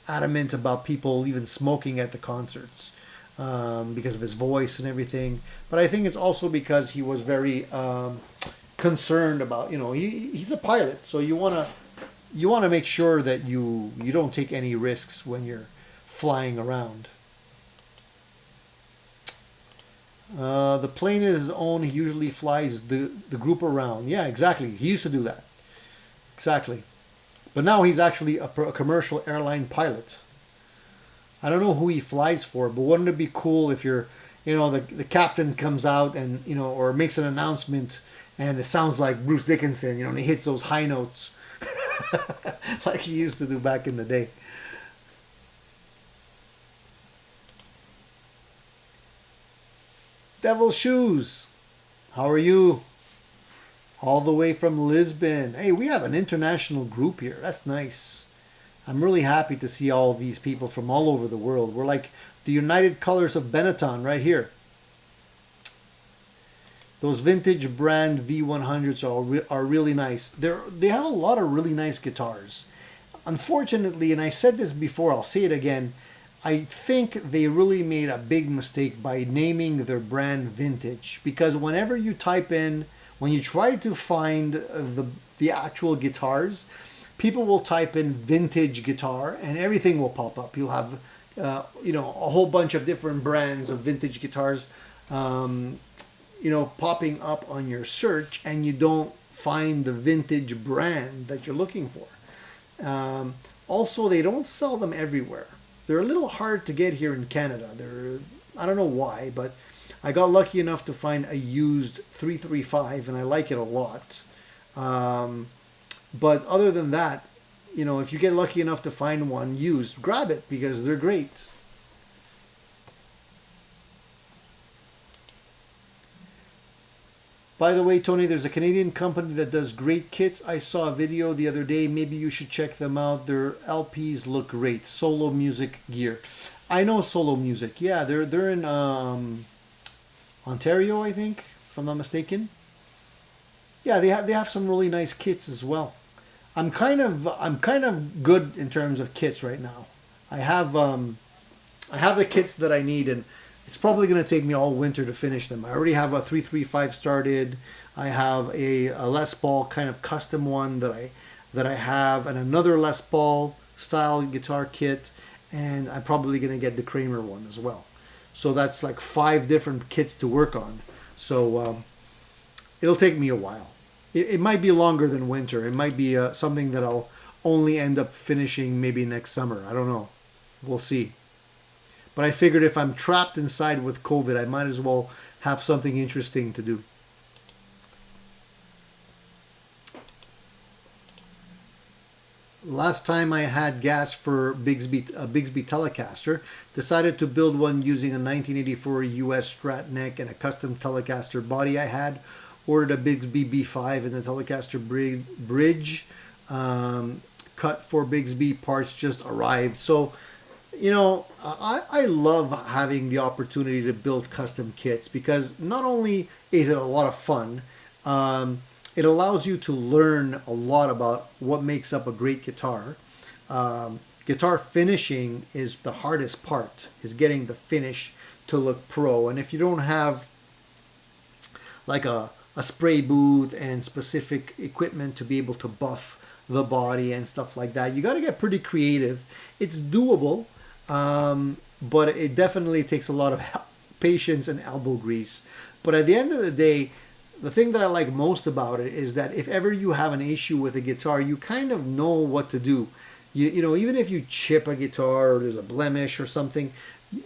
adamant about people even smoking at the concerts because of his voice and everything. But I think it's also because he was very concerned about, he's a pilot, so you want to make sure that you don't take any risks when you're flying around. The plane is his own. He usually flies the group around. Yeah, exactly. He used to do that. Exactly. But now he's actually a commercial airline pilot. I don't know who he flies for, but wouldn't it be cool if the captain comes out and, or makes an announcement and it sounds like Bruce Dickinson, and he hits those high notes like he used to do back in the day. Devil Shoes, how are you? All the way from Lisbon. Hey, we have an international group here. That's nice. I'm really happy to see all these people from all over the world. We're like the United Colors of Benetton right here. Those vintage brand V100s are really nice. They have a lot of really nice guitars. Unfortunately, and I said this before, I'll say it again, I think they really made a big mistake by naming their brand vintage, because whenever you type in, when you try to find the actual guitars, people will type in vintage guitar and everything will pop up. You'll have a whole bunch of different brands of vintage guitars popping up on your search, and you don't find the vintage brand that you're looking for. Also, they don't sell them everywhere. They're a little hard to get here in Canada. I don't know why, but I got lucky enough to find a used 335, and I like it a lot. But other than that, you know, if you get lucky enough to find one used, grab it because they're great. By the way, Tony, there's a Canadian company that does great kits. I saw a video the other day. Maybe you should check them out. Their LPs look great. Solo Music Gear. I know Solo Music. Yeah, they're in Ontario, I think, if I'm not mistaken. Yeah, they have some really nice kits as well. I'm kind of good in terms of kits right now. I have the kits that I need, and it's probably going to take me all winter to finish them. I already have a 335 started. I have a Les Paul kind of custom one that I have, and another Les Paul style guitar kit, and I'm probably going to get the Kramer one as well. So that's like 5 different kits to work on. So it'll take me a while. It might be longer than winter. It might be something that I'll only end up finishing maybe next summer. I don't know. We'll see. But I figured if I'm trapped inside with COVID, I might as well have something interesting to do. Last time I had gas for Bigsby Telecaster, decided to build one using a 1984 US Strat neck and a custom Telecaster body I had. Ordered a Bigsby B5 and the Telecaster bridge cut for Bigsby parts just arrived. So, you know, I love having the opportunity to build custom kits because not only is it a lot of fun, it allows you to learn a lot about what makes up a great guitar. Guitar finishing is the hardest part, is getting the finish to look pro. And if you don't have like a spray booth and specific equipment to be able to buff the body and stuff like that, you got to get pretty creative. It's doable, but it definitely takes a lot of patience and elbow grease. But at the end of the day, the thing that I like most about it is that if ever you have an issue with a guitar, you kind of know what to do. You know, even if you chip a guitar or there's a blemish or something,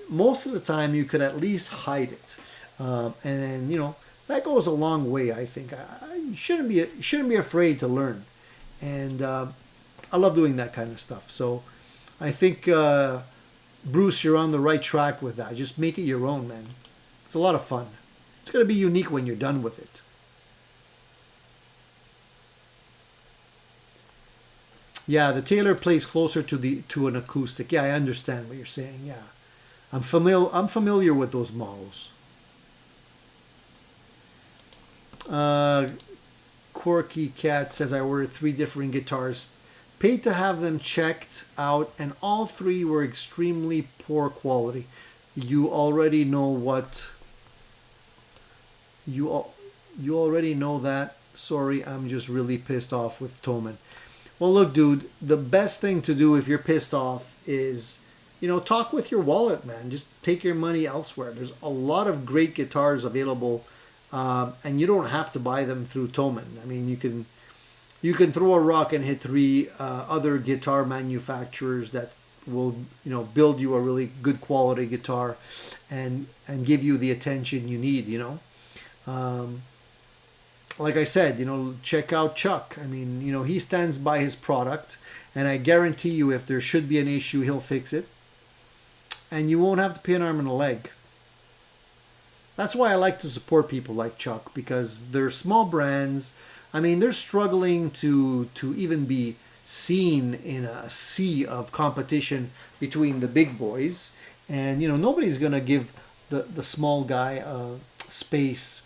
most of the time you could at least hide it. And you know, that goes a long way, I think. You shouldn't be afraid to learn. And I love doing that kind of stuff. So I think, Bruce, you're on the right track with that. Just make it your own, man. It's a lot of fun. It's going to be unique when you're done with it. Yeah, the Taylor plays closer to an acoustic. Yeah, I understand what you're saying. Yeah, I'm familiar with those models. Corky Cat says I ordered 3 different guitars, paid to have them checked out, and all 3 were extremely poor quality. You already know what. You already know that. Sorry, I'm just really pissed off with Toman. Well, look, dude, the best thing to do if you're pissed off is, you know, talk with your wallet, man. Just take your money elsewhere. There's a lot of great guitars available. And you don't have to buy them through Toman. I mean, you can throw a rock and hit 3 other guitar manufacturers that will, you know, build you a really good quality guitar and give you the attention you need, you know. Like I said, you know, check out Chuck. I mean, you know, he stands by his product, and I guarantee you if there should be an issue, he'll fix it. And you won't have to pay an arm and a leg. That's why I like to support people like Chuck, because they're small brands. I mean, they're struggling to even be seen in a sea of competition between the big boys. And, you know, nobody's going to give the small guy space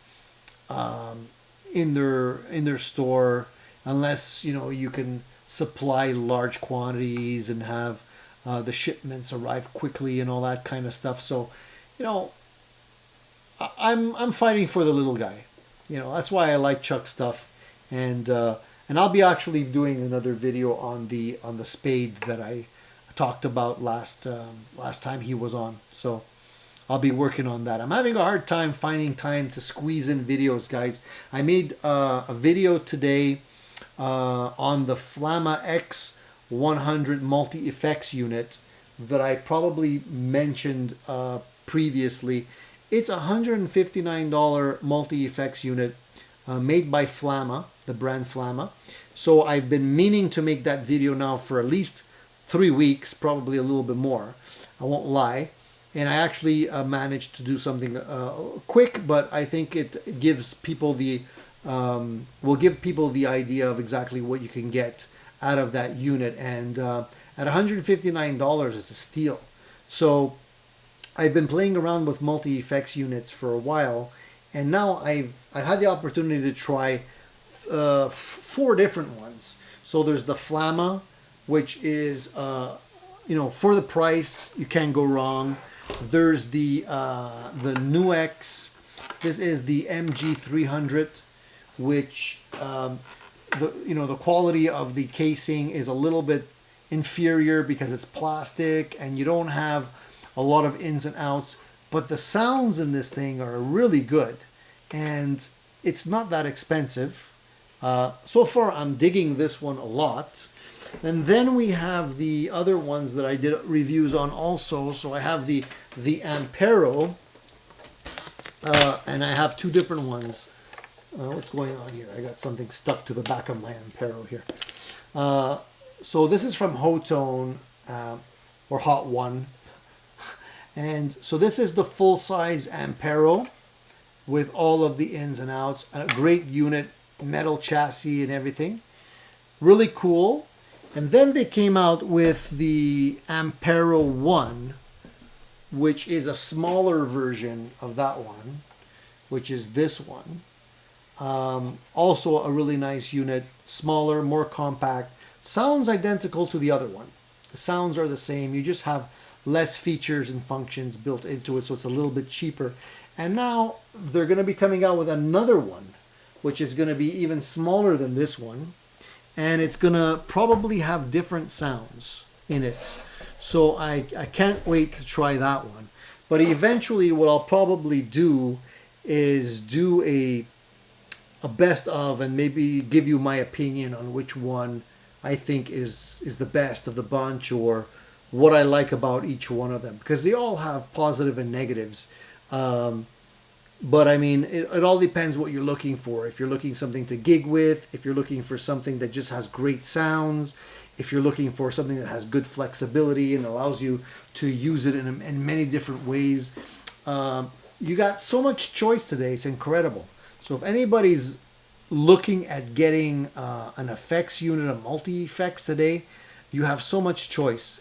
in their store unless, you know, you can supply large quantities and have the shipments arrive quickly and all that kind of stuff. So, you know, I'm fighting for the little guy. You know, that's why I like Chuck's stuff, and I'll be actually doing another video on the Spade that I talked about last time he was on. So I'll be working on that. I'm having a hard time finding time to squeeze in videos, guys. I made a video today on the Flamma X100 multi-effects unit that I probably mentioned previously. It's a $159 multi-effects unit made by Flamma. the brand Flamma. So I've been meaning to make that video now for at least 3 weeks, probably a little bit more. I won't lie. And I actually managed to do something quick, but I think it gives people will give people the idea of exactly what you can get out of that unit. And at $159, it's a steal. So I've been playing around with multi-effects units for a while, and now I've had the opportunity to try 4 different ones. So there's the Flamma, which is for the price you can't go wrong. There's the NUX. This is the MG300, which the quality of the casing is a little bit inferior because it's plastic and you don't have a lot of ins and outs, but the sounds in this thing are really good, and it's not that expensive. So far I'm digging this one a lot. And then we have the other ones that I did reviews on also. So I have the Ampero, and I have 2 different ones. What's going on here? I got something stuck to the back of my Ampero here. So this is from Hotone, or Hot One. And so this is the full-size Ampero with all of the ins and outs. A great unit, metal chassis and everything. Really cool. And then they came out with the Ampero 1, which is a smaller version of that one, which is this one. Also a really nice unit, smaller, more compact. Sounds identical to the other one. The sounds are the same. You just have less features and functions built into it, so it's a little bit cheaper. And now they're going to be coming out with another one, which is going to be even smaller than this one. And it's going to probably have different sounds in it. So I can't wait to try that one. But eventually what I'll probably do is do a best of, and maybe give you my opinion on which one I think is the best of the bunch, or what I like about each one of them. Because they all have positive and negatives. But I mean, it all depends what you're looking for. If you're looking something to gig with, if you're looking for something that just has great sounds, if you're looking for something that has good flexibility and allows you to use it in many different ways. You got so much choice today. It's incredible. So if anybody's looking at getting an effects unit, a multi-effects today, you have so much choice.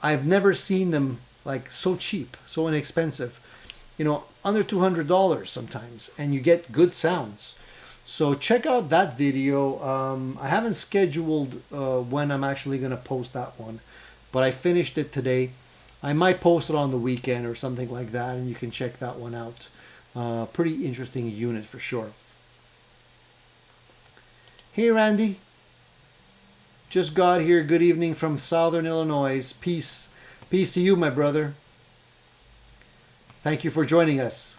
I've never seen them like so cheap, so inexpensive. Under $200 sometimes, and you get good sounds. So check out that video. I haven't scheduled when I'm actually going to post that one, but I finished it today. I might post it on the weekend or something like that, and you can check that one out. Pretty interesting unit for sure. Hey Randy, just got here. Good evening from Southern Illinois. Peace to you, my brother. Thank you for joining us.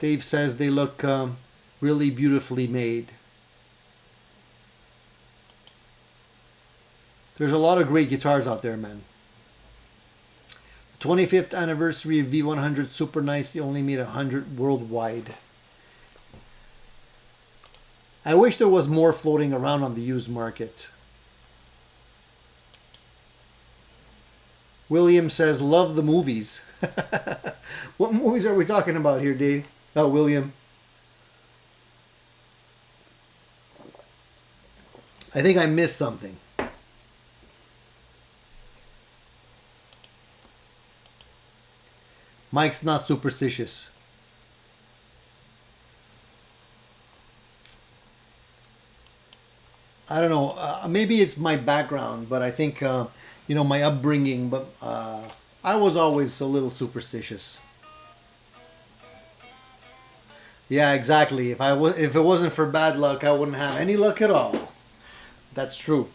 Dave says they look really beautifully made. There's a lot of great guitars out there, man. 25th anniversary of V100, super nice. They only made 100 worldwide. I wish there was more floating around on the used market. William says, love the movies. What movies are we talking about here, Dave? Oh, William. I think I missed something. Mike's not superstitious. I don't know. Maybe it's my background, but I think, my upbringing. But I was always a little superstitious. Yeah, exactly. If it wasn't for bad luck, I wouldn't have any luck at all. That's true.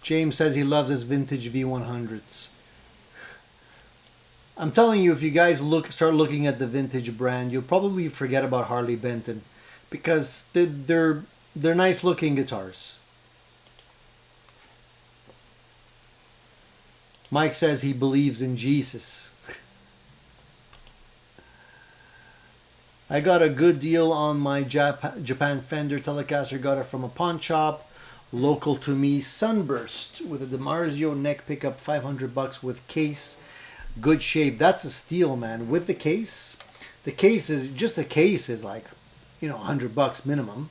James says he loves his vintage V100s. I'm telling you, if you guys start looking at the vintage brand, you'll probably forget about Harley Benton, because they're nice looking guitars. Mike says he believes in Jesus. I got a good deal on my Japan Fender Telecaster. Got it from a pawn shop local to me. Sunburst with a DiMarzio neck pickup, $500 with case. Good shape. That's a steal, man. With the case. The case is like, you know, $100 minimum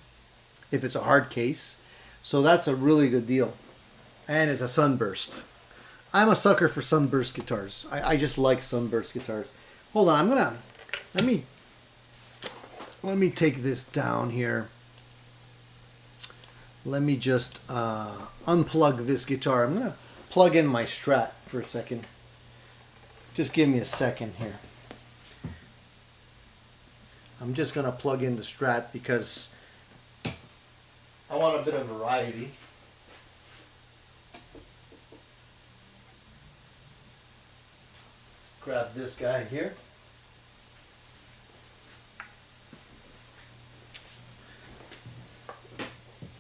if it's a hard case. So that's a really good deal. And it's a Sunburst. I'm a sucker for Sunburst guitars. I just like Sunburst guitars. Hold on, let me take this down here. Let me just unplug this guitar. I'm gonna plug in my Strat for a second. Just give me a second here. I'm just gonna plug in the Strat because I want a bit of variety. Grab this guy here.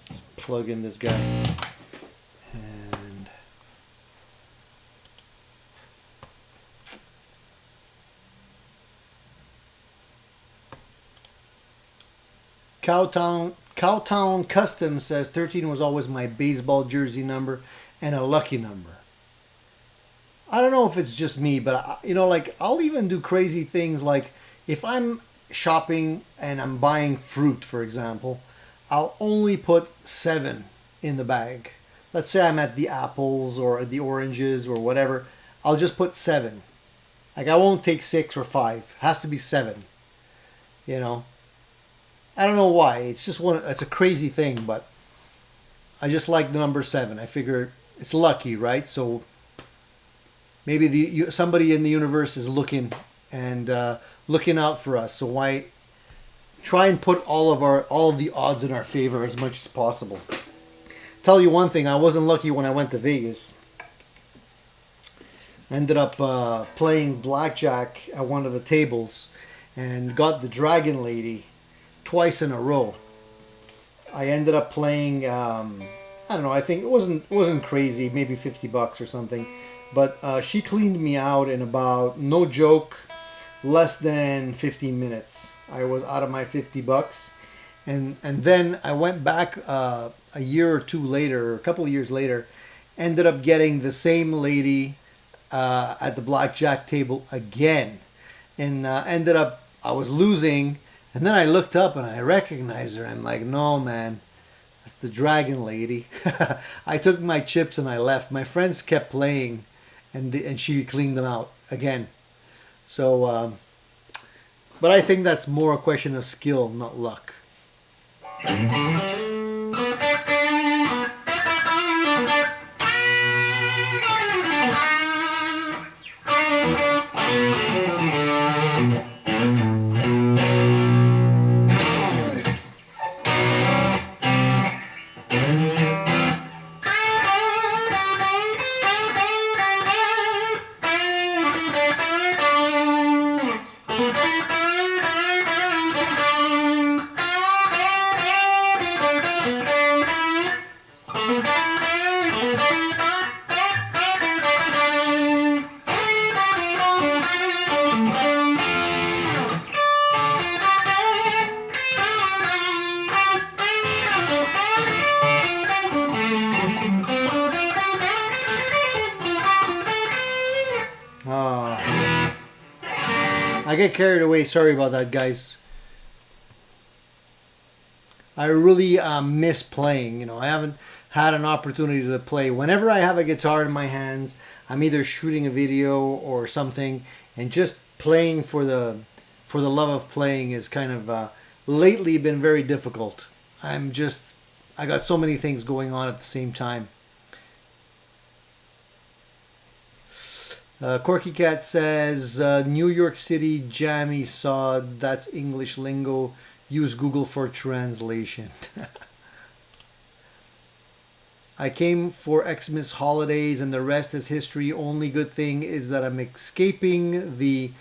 Let's plug in this guy. And Cowtown Custom says 13 was always my baseball jersey number and a lucky number. I don't know if it's just me, but you know, like, I'll even do crazy things. Like if I'm shopping and I'm buying fruit, for example, I'll only put 7 in the bag. Let's say I'm at the apples or the oranges or whatever. I'll just put 7. Like I won't take 6 or 5. It has to be 7. You know, I don't know why. It's just it's a crazy thing, but I just like the number 7. I figure it's lucky, right? So maybe somebody in the universe is looking and looking out for us. So why try and put all of the odds in our favor as much as possible? Tell you one thing, I wasn't lucky when I went to Vegas. I ended up playing blackjack at one of the tables and got the Dragon Lady twice in a row. I ended up playing I don't know, I think it wasn't crazy, maybe $50 or something. But she cleaned me out in about, no joke, less than 15 minutes. I was out of my $50. And then I went back a year or two later, or a couple of years later, ended up getting the same lady at the blackjack table again. And I was losing. And then I looked up and I recognized her. I'm like, no, man, that's the Dragon Lady. I took my chips and I left. My friends kept playing. And she cleaned them out again. So, but I think that's more a question of skill, not luck. I get carried away. Sorry about that, guys. I really miss playing. You know, I haven't had an opportunity to play. Whenever I have a guitar in my hands, I'm either shooting a video or something, and just playing for the love of playing is kind of lately been very difficult. I got so many things going on at the same time. Corky Cat says, New York City jammy sod, that's English lingo. Use Google for translation. I came for Xmas holidays and the rest is history. Only good thing is that I'm escaping the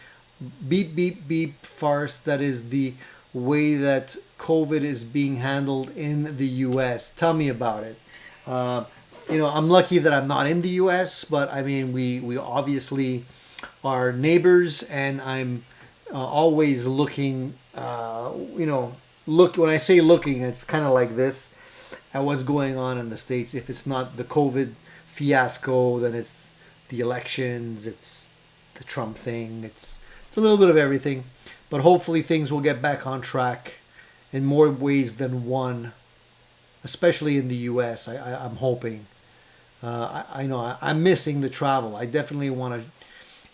beep beep beep farce that is the way that COVID is being handled in the US. Tell me about it. I'm lucky that I'm not in the US, but I mean, we obviously are neighbors, and I'm always looking, look, when I say looking, it's kind of like this, at what's going on in the States. If it's not the COVID fiasco, then it's the elections, it's the Trump thing, it's a little bit of everything. But hopefully things will get back on track in more ways than one, especially in the US. I'm hoping. I know I'm missing the travel. I definitely want to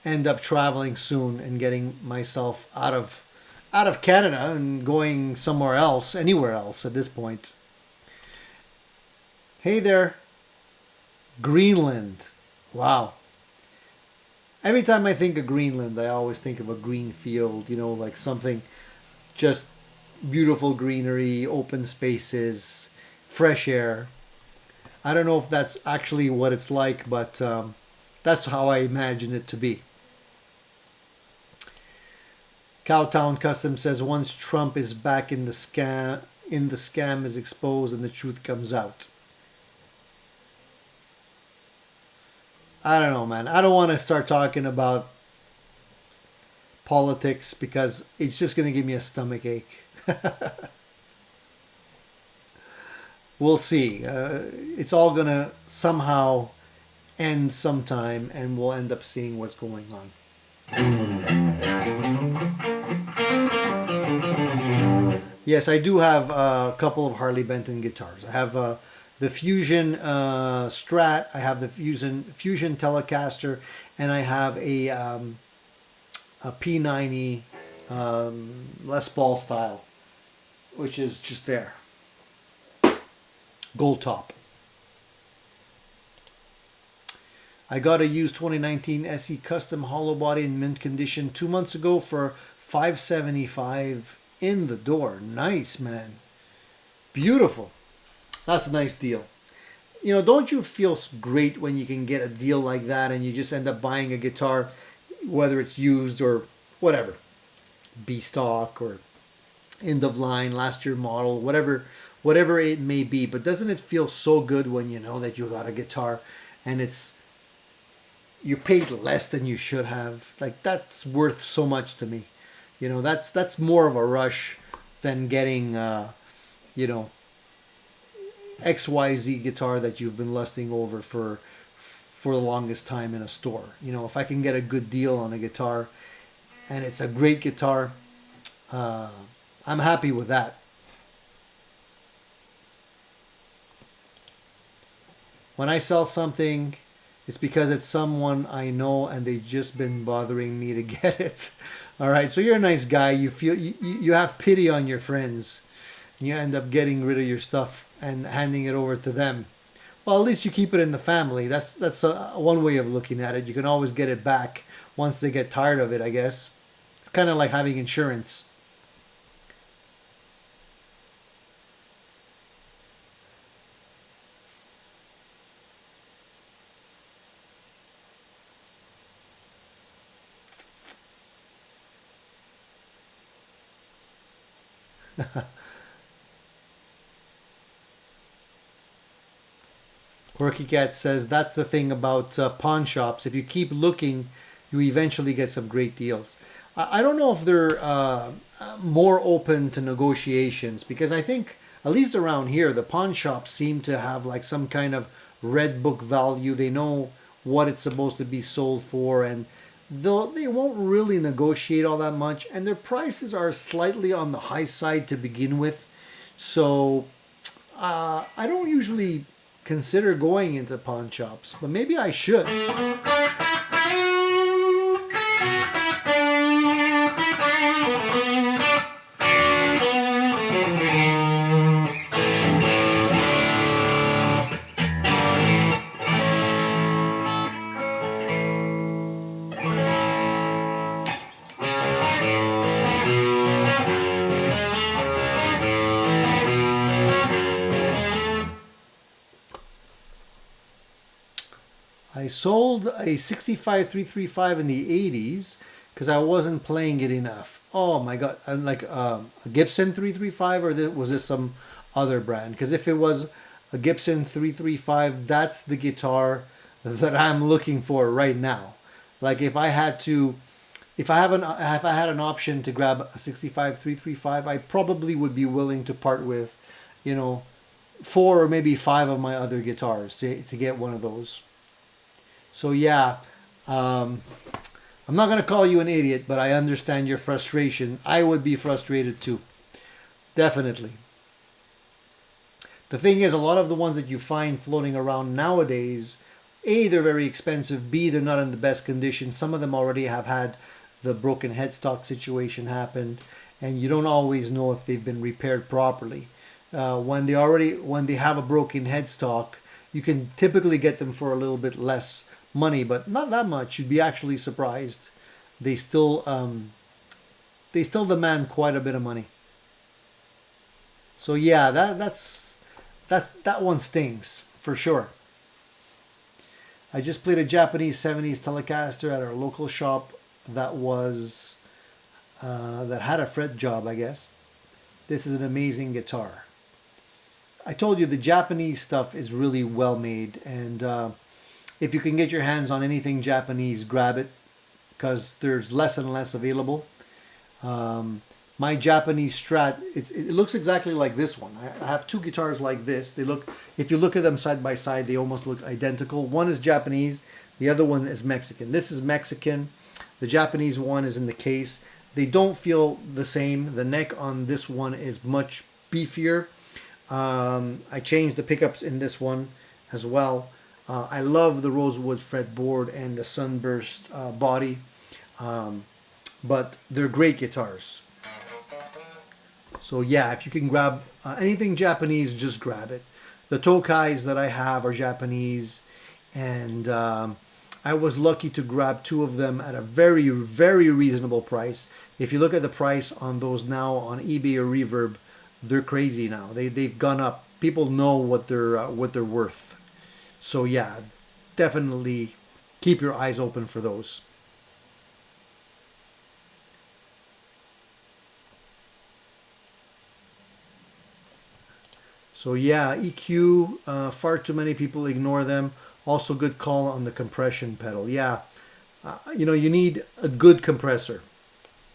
end up traveling soon and getting myself out of Canada and going somewhere else, anywhere else at this point. Hey there, Greenland. Wow. Every time I think of Greenland, I always think of a green field, like something just beautiful greenery, open spaces, fresh air. I don't know if that's actually what it's like, but that's how I imagine it to be. Cowtown Custom says once Trump is back in the scam is exposed and the truth comes out. I don't know, man. I don't want to start talking about politics because it's just going to give me a stomach ache. We'll see. It's all going to somehow end sometime, and we'll end up seeing what's going on. Yes, I do have a couple of Harley Benton guitars. I have the Fusion Strat, I have the Fusion Telecaster, and I have a P90 Les Paul style, which is just there. Gold top. I got a used 2019 SE Custom hollow body in mint condition 2 months ago for $575 in the door. Nice, man. Beautiful. That's a nice deal. Don't you feel great when you can get a deal like that and you just end up buying a guitar, whether it's used or whatever, B-stock or end of line, last year model, whatever it may be. But doesn't it feel so good when you know that you got a guitar and you paid less than you should have? Like, that's worth so much to me. That's more of a rush than getting XYZ guitar that you've been lusting over for the longest time in a store. If I can get a good deal on a guitar and it's a great guitar, I'm happy with that. When I sell something, it's because it's someone I know and they've just been bothering me to get it. All right, so you're a nice guy. You feel you have pity on your friends. You end up getting rid of your stuff and handing it over to them. Well, at least you keep it in the family. That's one way of looking at it. You can always get it back once they get tired of it, I guess. It's kind of like having insurance. Quirky Cat says that's the thing about pawn shops. If you keep looking, you eventually get some great deals. I don't know if they're more open to negotiations, because I think, at least around here, the pawn shops seem to have like some kind of red book value. They know what it's supposed to be sold for, and they won't really negotiate all that much, and their prices are slightly on the high side to begin with. So I don't usually consider going into pawn shops, but maybe I should. sold a 65 335 in the 80s because I wasn't playing it enough. Oh my God. I'm like a Gibson 335, or was this some other brand? Because if it was a Gibson 335, that's the guitar that I'm looking for right now. Like if I had an option to grab a 65 335, I probably would be willing to part with, 4 or maybe 5 of my other guitars to get one of those. So yeah, I'm not going to call you an idiot, but I understand your frustration. I would be frustrated too. Definitely. The thing is, a lot of the ones that you find floating around nowadays, A, they're very expensive, B, they're not in the best condition. Some of them already have had the broken headstock situation happen, and you don't always know if they've been repaired properly. When they have a broken headstock, you can typically get them for a little bit less money, but not that much. You'd be actually surprised. They still demand quite a bit of money. So yeah, that one stings for sure. I just played a Japanese 70s Telecaster at our local shop that had a fret job, I guess. This is an amazing guitar. I told you the Japanese stuff is really well made, and if you can get your hands on anything Japanese, grab it, because there's less and less available. My Japanese Strat, it looks exactly like this one. I have 2 guitars like this. If you look at them side by side, they almost look identical. One is Japanese, the other one is Mexican. This is Mexican. The Japanese one is in the case. They don't feel the same. The neck on this one is much beefier. I changed the pickups in this one as well. I love the rosewood fretboard and the sunburst body, but they're great guitars. So yeah, if you can grab anything Japanese, just grab it. The Tokais that I have are Japanese, and I was lucky to grab 2 of them at a very, very reasonable price. If you look at the price on those now on eBay or Reverb, they're crazy now. They've gone up. People know what they're worth. So yeah, definitely keep your eyes open for those. So yeah, EQ, far too many people ignore them. Also good call on the compression pedal. Yeah, you need a good compressor.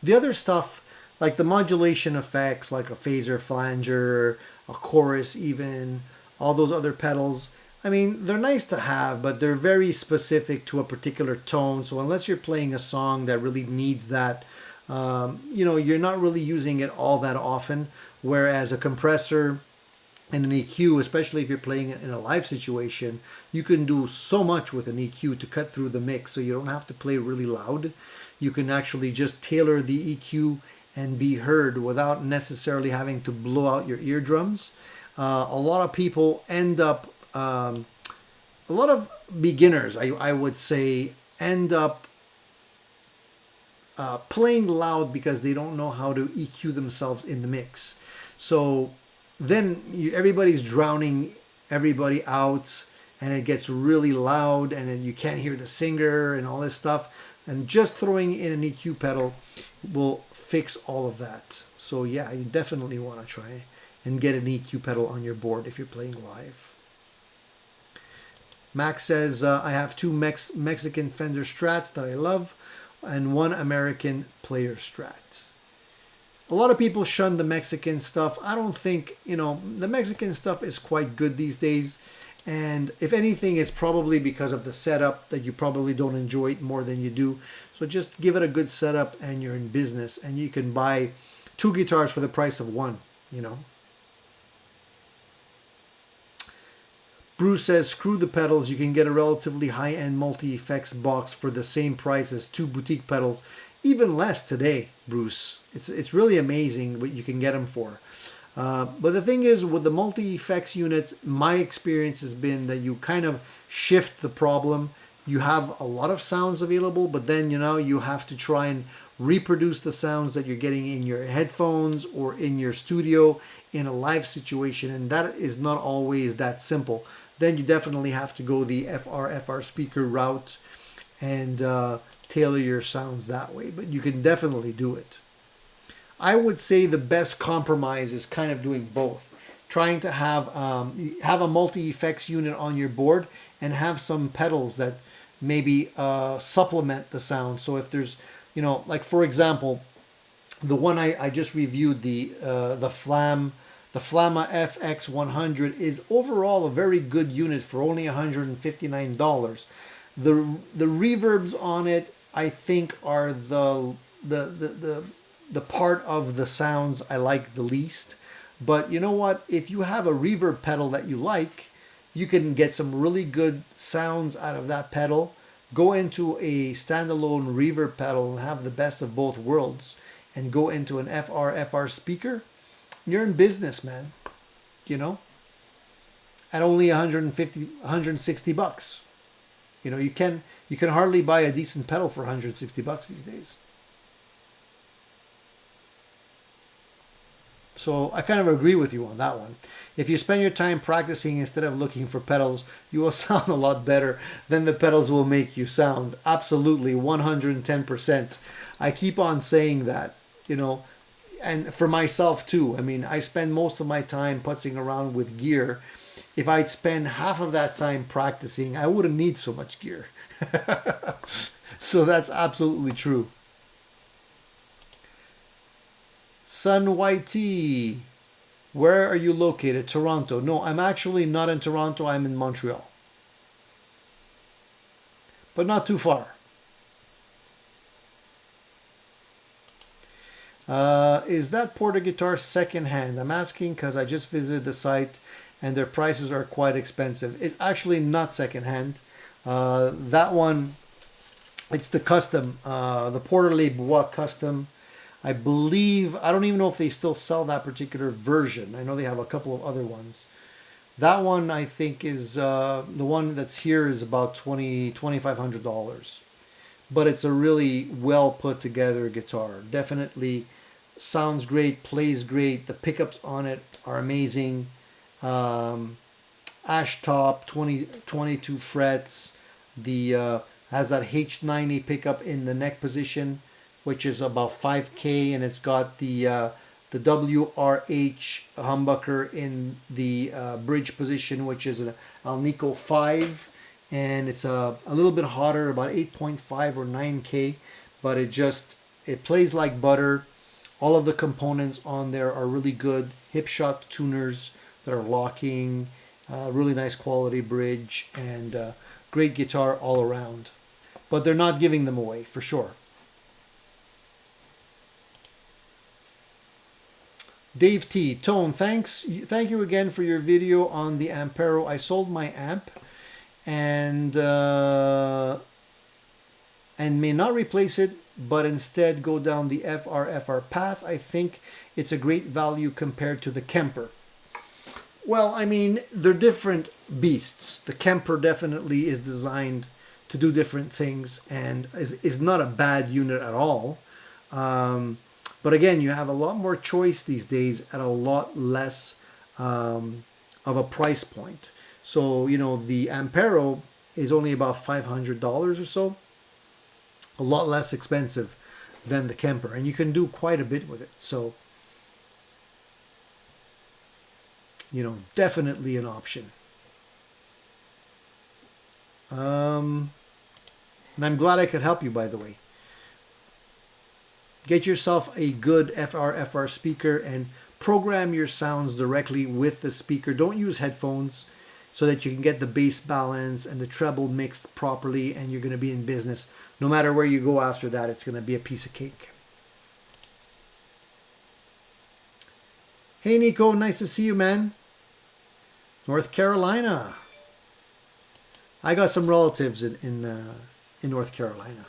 The other stuff, like the modulation effects, like a phaser flanger, a chorus even, all those other pedals, I mean, they're nice to have, but they're very specific to a particular tone. So unless you're playing a song that really needs that, you're not really using it all that often. Whereas a compressor and an EQ, especially if you're playing it in a live situation, you can do so much with an EQ to cut through the mix, so you don't have to play really loud. You can actually just tailor the EQ and be heard without necessarily having to blow out your eardrums. A lot of people end up, a lot of beginners, I would say, end up playing loud because they don't know how to EQ themselves in the mix. So then everybody's drowning everybody out, and it gets really loud, and then you can't hear the singer and all this stuff. And just throwing in an EQ pedal will fix all of that. So yeah, you definitely want to try and get an EQ pedal on your board if you're playing live. Max says, I have 2 Mexican Fender Strats that I love and 1 American Player Strat. A lot of people shun the Mexican stuff. I don't think, the Mexican stuff is quite good these days. And if anything, it's probably because of the setup that you probably don't enjoy it more than you do. So just give it a good setup and you're in business. And you can buy 2 guitars for the price of 1, Bruce says, screw the pedals. You can get a relatively high-end multi-effects box for the same price as 2 boutique pedals. Even less today, Bruce. It's really amazing what you can get them for. But the thing is, with the multi-effects units, my experience has been that you kind of shift the problem. You have a lot of sounds available, but then, you have to try and reproduce the sounds that you're getting in your headphones or in your studio in a live situation. And that is not always that simple. then you definitely have to go the FR speaker route and tailor your sounds that way. But you can definitely do it. I would say the best compromise is kind of doing both. Trying to have a multi-effects unit on your board and have some pedals that maybe supplement the sound. So if there's, like for example, the one I just reviewed, the Flamma FX100 is overall a very good unit for only $159. The reverbs on it, I think, are the part of the sounds I like the least. But you know what? If you have a reverb pedal that you like, you can get some really good sounds out of that pedal. Go into a standalone reverb pedal and have the best of both worlds, and go into an FR speaker. You're in business, man. At only 150, 160 bucks. You can hardly buy a decent pedal for 160 bucks these days. So I kind of agree with you on that one. If you spend your time practicing instead of looking for pedals, you will sound a lot better than the pedals will make you sound. Absolutely, 110%. I keep on saying that, and for myself too. I mean, I spend most of my time putzing around with gear. If I'd spend half of that time practicing, I wouldn't need so much gear. So that's absolutely true. Sun YT, where are you located? Toronto. No, I'm actually not in Toronto. I'm in Montreal. But not too far. Is that Porter guitar secondhand? I'm asking because I just visited the site and their prices are quite expensive. It's actually not secondhand. That one, it's the custom, the Porter Les Bois custom. I believe, I don't even know if they still sell that particular version. I know they have a couple of other ones. That one, I think, is the one that's here is about $2,500. But it's a really well put together guitar. Definitely sounds great, plays great. The pickups on it are amazing. Ash top, 22 frets. The has that H90 pickup in the neck position, which is about 5K, and it's got the WRH humbucker in the bridge position, which is an Alnico 5, and it's a little bit hotter, about 8.5 or 9K, but it plays like butter. All of the components on there are really good. Hip shot tuners that are locking, really nice quality bridge, and great guitar all around. But they're not giving them away, for sure. Dave T. Tone, thank you again for your video on the Ampero. I sold my amp and may not replace it, but instead go down the FR path. I think it's a great value compared to the Kemper. Well, I mean, they're different beasts. The Kemper definitely is designed to do different things and is not a bad unit at all. But again, you have a lot more choice these days at a lot less of a price point. So, the Ampero is only about $500 or so. A lot less expensive than the Kemper. And you can do quite a bit with it. So, definitely an option. And I'm glad I could help you, by the way. Get yourself a good FR speaker and program your sounds directly with the speaker. Don't use headphones, so that you can get the bass balance and the treble mixed properly, and you're going to be in business. No matter where you go after that, it's going to be a piece of cake. Hey Nico, nice to see you, man. North Carolina. I got some relatives in North Carolina.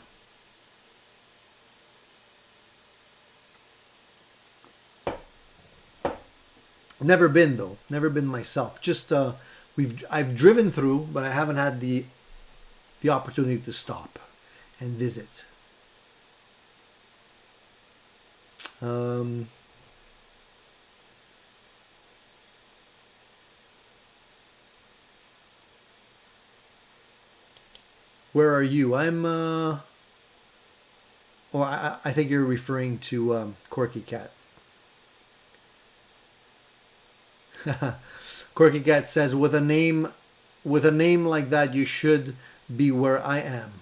Never been though. Never been myself. Just I've driven through, but I haven't had the opportunity to stop and visit. Where are you? I'm or I think you're referring to Corky Cat. Corky Cat says, with a name like that, you should be where I am.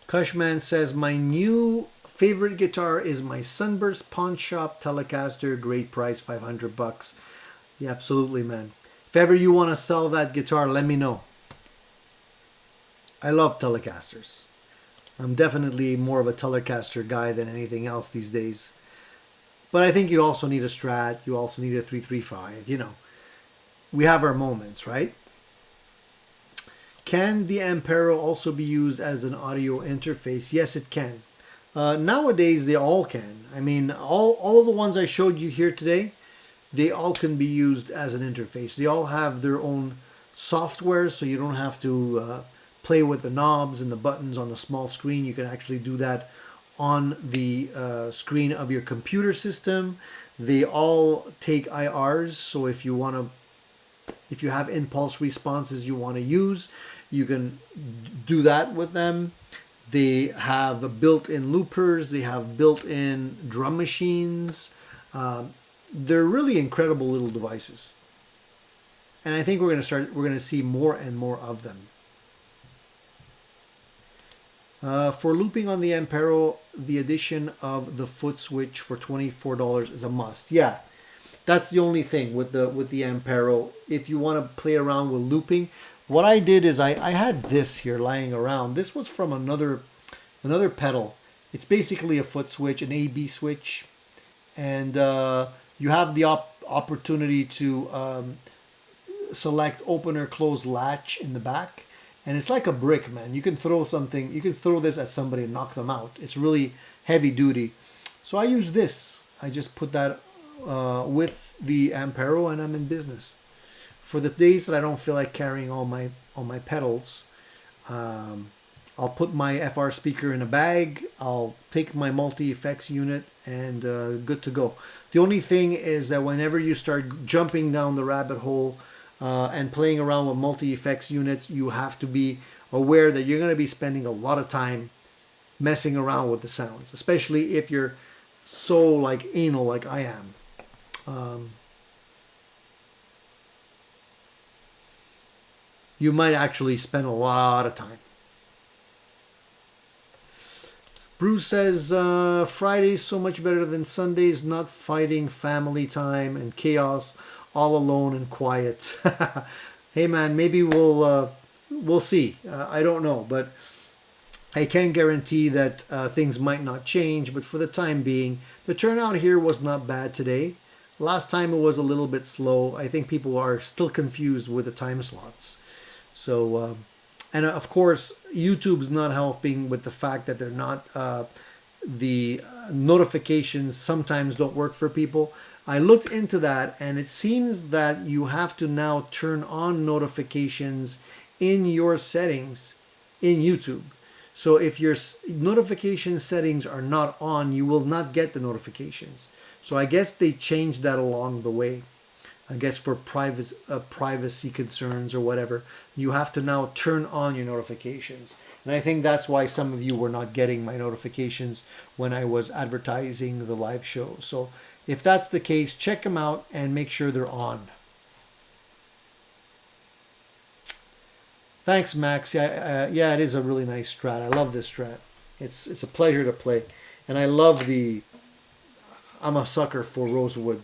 Cushman says, my new favorite guitar is my Sunburst Pawn Shop Telecaster. Great price, $500. Yeah, absolutely, man. If ever you want to sell that guitar, let me know. I love Telecasters. I'm definitely more of a Telecaster guy than anything else these days. But I think you also need a Strat. You also need a 335. You know, we have our moments, right? Can the Ampero also be used as an audio interface? Yes, it can. Nowadays, they all can. I mean, all of the ones I showed you here today, they all can be used as an interface. They all have their own software, so you don't have to play with the knobs and the buttons on the small screen. You can actually do that on the screen of your computer system. They all take IRs, so if you have impulse responses you want to use, you can do that with them. They have built-in loopers. They have built-in drum machines. They're really incredible little devices, and I think we're going to see more and more of them. For looping on the Ampero, the addition of the foot switch for $24 is a must. Yeah, that's the only thing with the Ampero. If you want to play around with looping, what I did is I had this here lying around. This was from another pedal. It's basically a foot switch, an A/B switch, and you have the opportunity to select open or close latch in the back. And it's like a brick, man. You can throw this at somebody and knock them out. It's really heavy duty. So I use this. I just put that with the Ampero and I'm in business. For the days that I don't feel like carrying all my pedals, I'll put my FR speaker in a bag. I'll take my multi-effects unit and good to go. The only thing is that whenever you start jumping down the rabbit hole and playing around with multi-effects units, you have to be aware that you're going to be spending a lot of time messing around with the sounds, especially if you're so like anal like I am. You might actually spend a lot of time. Bruce says, Friday's so much better than Sundays, not fighting, family time and chaos, all alone and quiet. Hey man, maybe we'll see. I don't know, but I can guarantee that things might not change, but for the time being, the turnout here was not bad today. Last time it was a little bit slow. I think people are still confused with the time slots. So, and of course, YouTube's not helping with the fact that they're not, the notifications sometimes don't work for people. I looked into that and it seems that you have to now turn on notifications in your settings in YouTube. So if your notification settings are not on, you will not get the notifications. So I guess they changed that along the way. I guess for privacy concerns or whatever, you have to now turn on your notifications. And I think that's why some of you were not getting my notifications when I was advertising the live show. So if that's the case, check them out and make sure they're on. Thanks, Max. Yeah, it is a really nice Strat. I love this Strat. It's a pleasure to play. And I love I'm a sucker for rosewood.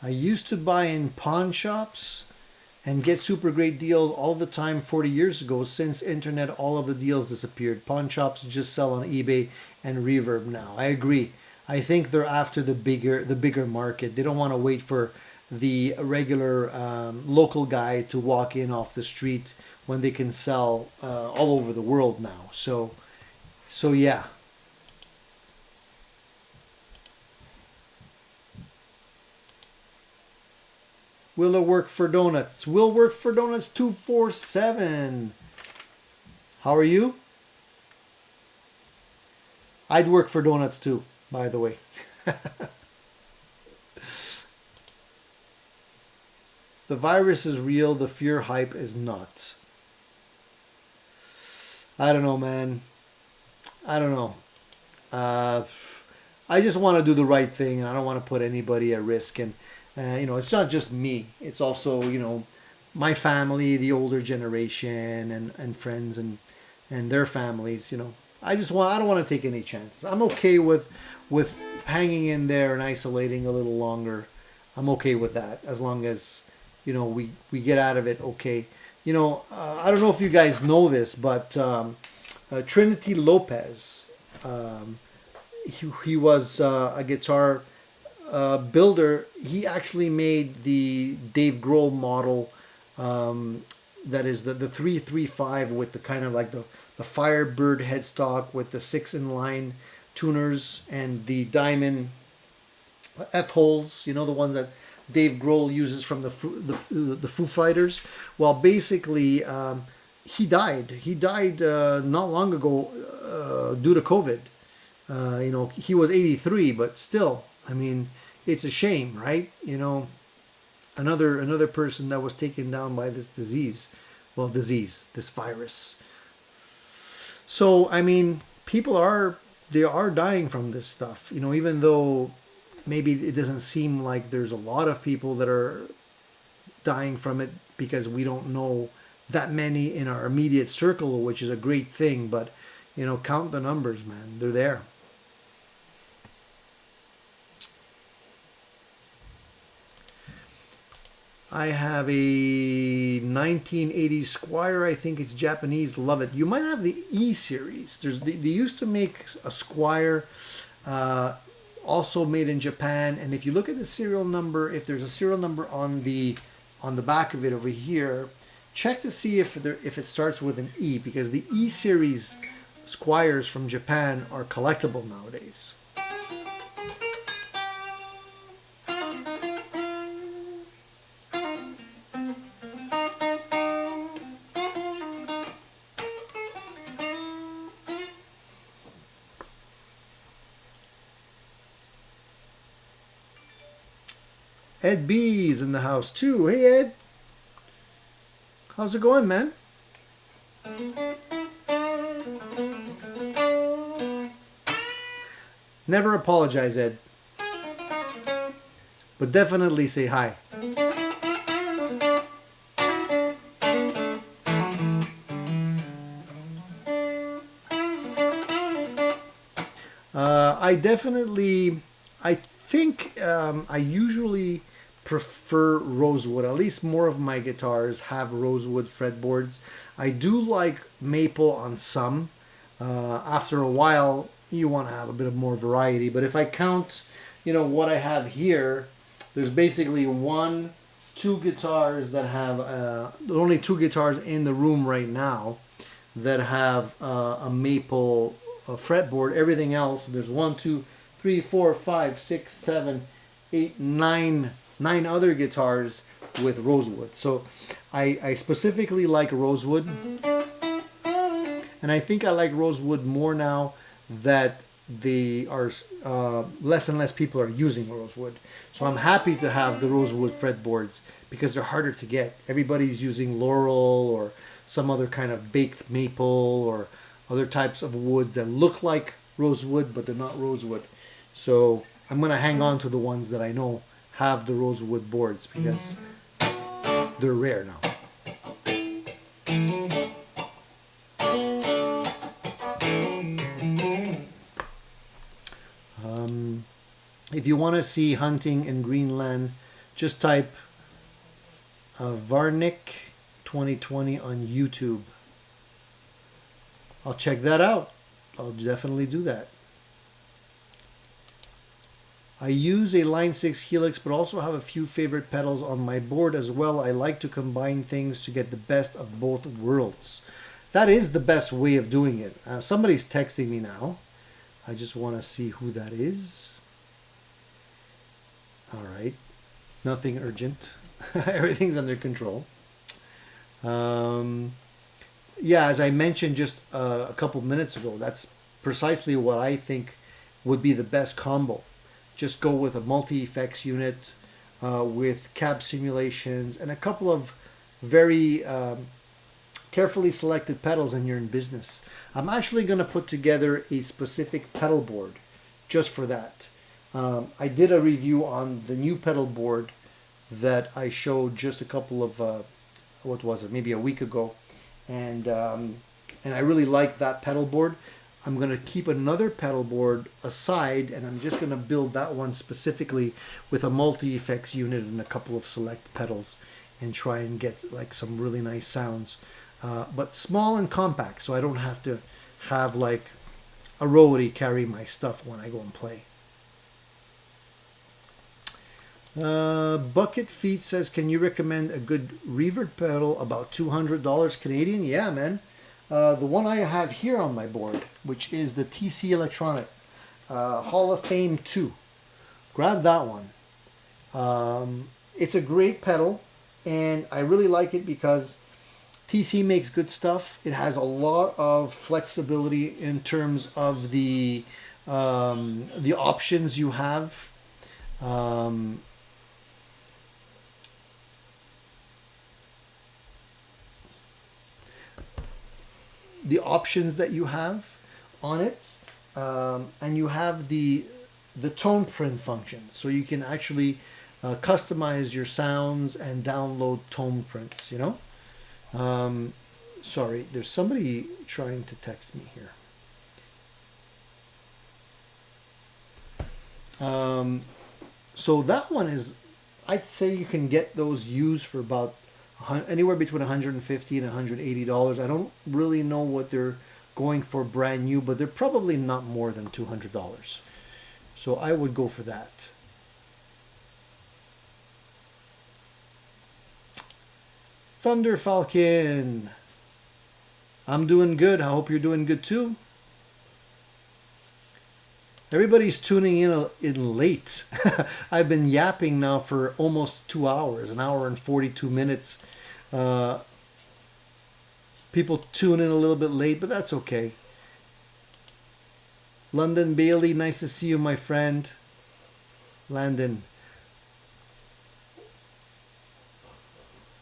I used to buy in pawn shops and get super great deals all the time 40 years ago. Since internet, all of the deals disappeared. Pawn shops just sell on eBay and Reverb now. I agree. I think they're after the bigger market. They don't want to wait for the regular local guy to walk in off the street when they can sell all over the world now. So yeah. Will it work for donuts? Will work for donuts 247. How are you? I'd work for donuts too, by the way. The virus is real. The fear hype is nuts. I don't know, man. I don't know. I just want to do the right thing, and I don't want to put anybody at risk. And it's not just me. It's also, my family, the older generation, and friends and their families. I don't want to take any chances. I'm okay with hanging in there and isolating a little longer. I'm okay with that as long as we get out of it okay. I don't know if you guys know this, but Trinity Lopez, he was a guitar builder. He actually made the Dave Grohl model, that is the 335 with the kind of like the Firebird headstock with the 6-in-line tuners and the diamond F-holes, the one that Dave Grohl uses from the Foo Fighters. Well, basically, he died. He died not long ago due to COVID. He was 83, but still, I mean, it's a shame, right? Another person that was taken down by this disease. Well, this virus. So, I mean, people are dying from this stuff. Even though maybe it doesn't seem like there's a lot of people that are dying from it because we don't know that many in our immediate circle, which is a great thing. But, count the numbers, man. They're there. I have a 1980 Squire. I think it's Japanese. Love it. You might have the E series. They used to make a Squire, also made in Japan. And if you look at the serial number, if there's a serial number on the back of it over here, check to see if it starts with an E, because the E series Squires from Japan are collectible nowadays. Ed B's in the house too. Hey Ed, how's it going, man? Never apologize, Ed, but definitely say hi. I think I usually prefer rosewood. At least more of my guitars have rosewood fretboards. I do like maple on some. After a while, you want to have a bit of more variety. But if I count, what I have here, there's basically two guitars that have, there's only two guitars in the room right now that have a maple fretboard. Everything else, there's 1, 2, 3, 4, 5, 6, 7, 8, 9 other guitars with rosewood. So I specifically like rosewood, and I think I like rosewood more now that they are less and less people are using rosewood. So I'm happy to have the rosewood fretboards because they're harder to get. Everybody's using laurel or some other kind of baked maple or other types of woods that look like rosewood, but they're not rosewood. So I'm going to hang on to the ones that I know have the rosewood boards because they're rare now. If you want to see hunting in Greenland, just type Varnick 2020 on YouTube. I'll check that out. I'll definitely do that. I use a Line 6 Helix, but also have a few favorite pedals on my board as well. I like to combine things to get the best of both worlds. That is the best way of doing it. Somebody's texting me now. I just want to see who that is. All right. Nothing urgent. Everything's under control. Yeah, as I mentioned just a couple minutes ago, that's precisely what I think would be the best combo. Just go with a multi-effects unit with cab simulations and a couple of very carefully selected pedals and you're in business. I'm actually going to put together a specific pedal board just for that. I did a review on the new pedal board that I showed just a couple of, what was it, maybe a week ago. And I really like that pedal board. I'm going to keep another pedal board aside and I'm just going to build that one specifically with a multi-effects unit and a couple of select pedals and try and get like some really nice sounds. But small and compact, so I don't have to have like a roadie carry my stuff when I go and play. Bucket Feet says, can you recommend a good reverb pedal about $200 Canadian? Yeah, man. The one I have here on my board, which is the TC Electronic Hall of Fame 2. Grab that one. It's a great pedal, and I really like it because TC makes good stuff. It has a lot of flexibility in terms of the options you have. The options that you have on it, and you have the tone print function, so you can actually customize your sounds and download tone prints, you know. Sorry, there's somebody trying to text me here. So that one is, I'd say you can get those used for about anywhere between $150 and $180. I don't really know what they're going for brand new, but they're probably not more than $200. So I would go for that. Thunder Falcon. I'm doing good. I hope you're doing good too. Everybody's tuning in late. I've been yapping now for almost 2 hours, an hour and 42 minutes. People tune in a little bit late, but that's okay. London Bailey, nice to see you, my friend. Landon.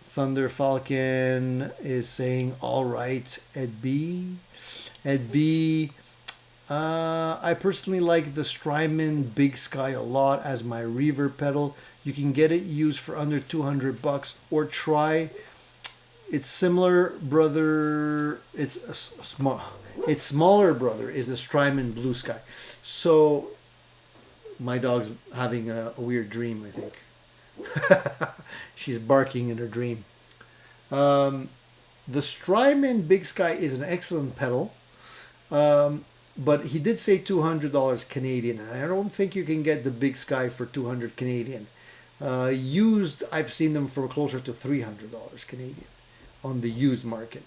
Thunder Falcon is saying, all right, Ed B. Ed B. I personally like the Strymon Big Sky a lot as my reverb pedal. You can get it used for under $200 or try its similar brother. It's a small. Its smaller brother is a Strymon Blue Sky. So my dog's having a weird dream, I think. She's barking in her dream. The Strymon Big Sky is an excellent pedal. But he did say $200 Canadian, and I don't think you can get the Big Sky for $200 Canadian. Used, I've seen them for closer to $300 Canadian on the used market.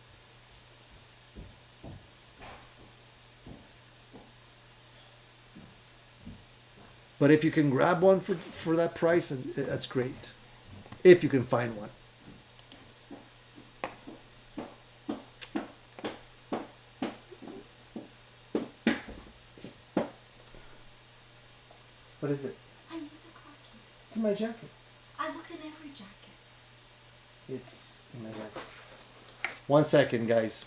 But if you can grab one for that price, that's great. If you can find one. What is it? I need the car key. It's in my jacket. I looked in every jacket. It's in my jacket. 1 second, guys.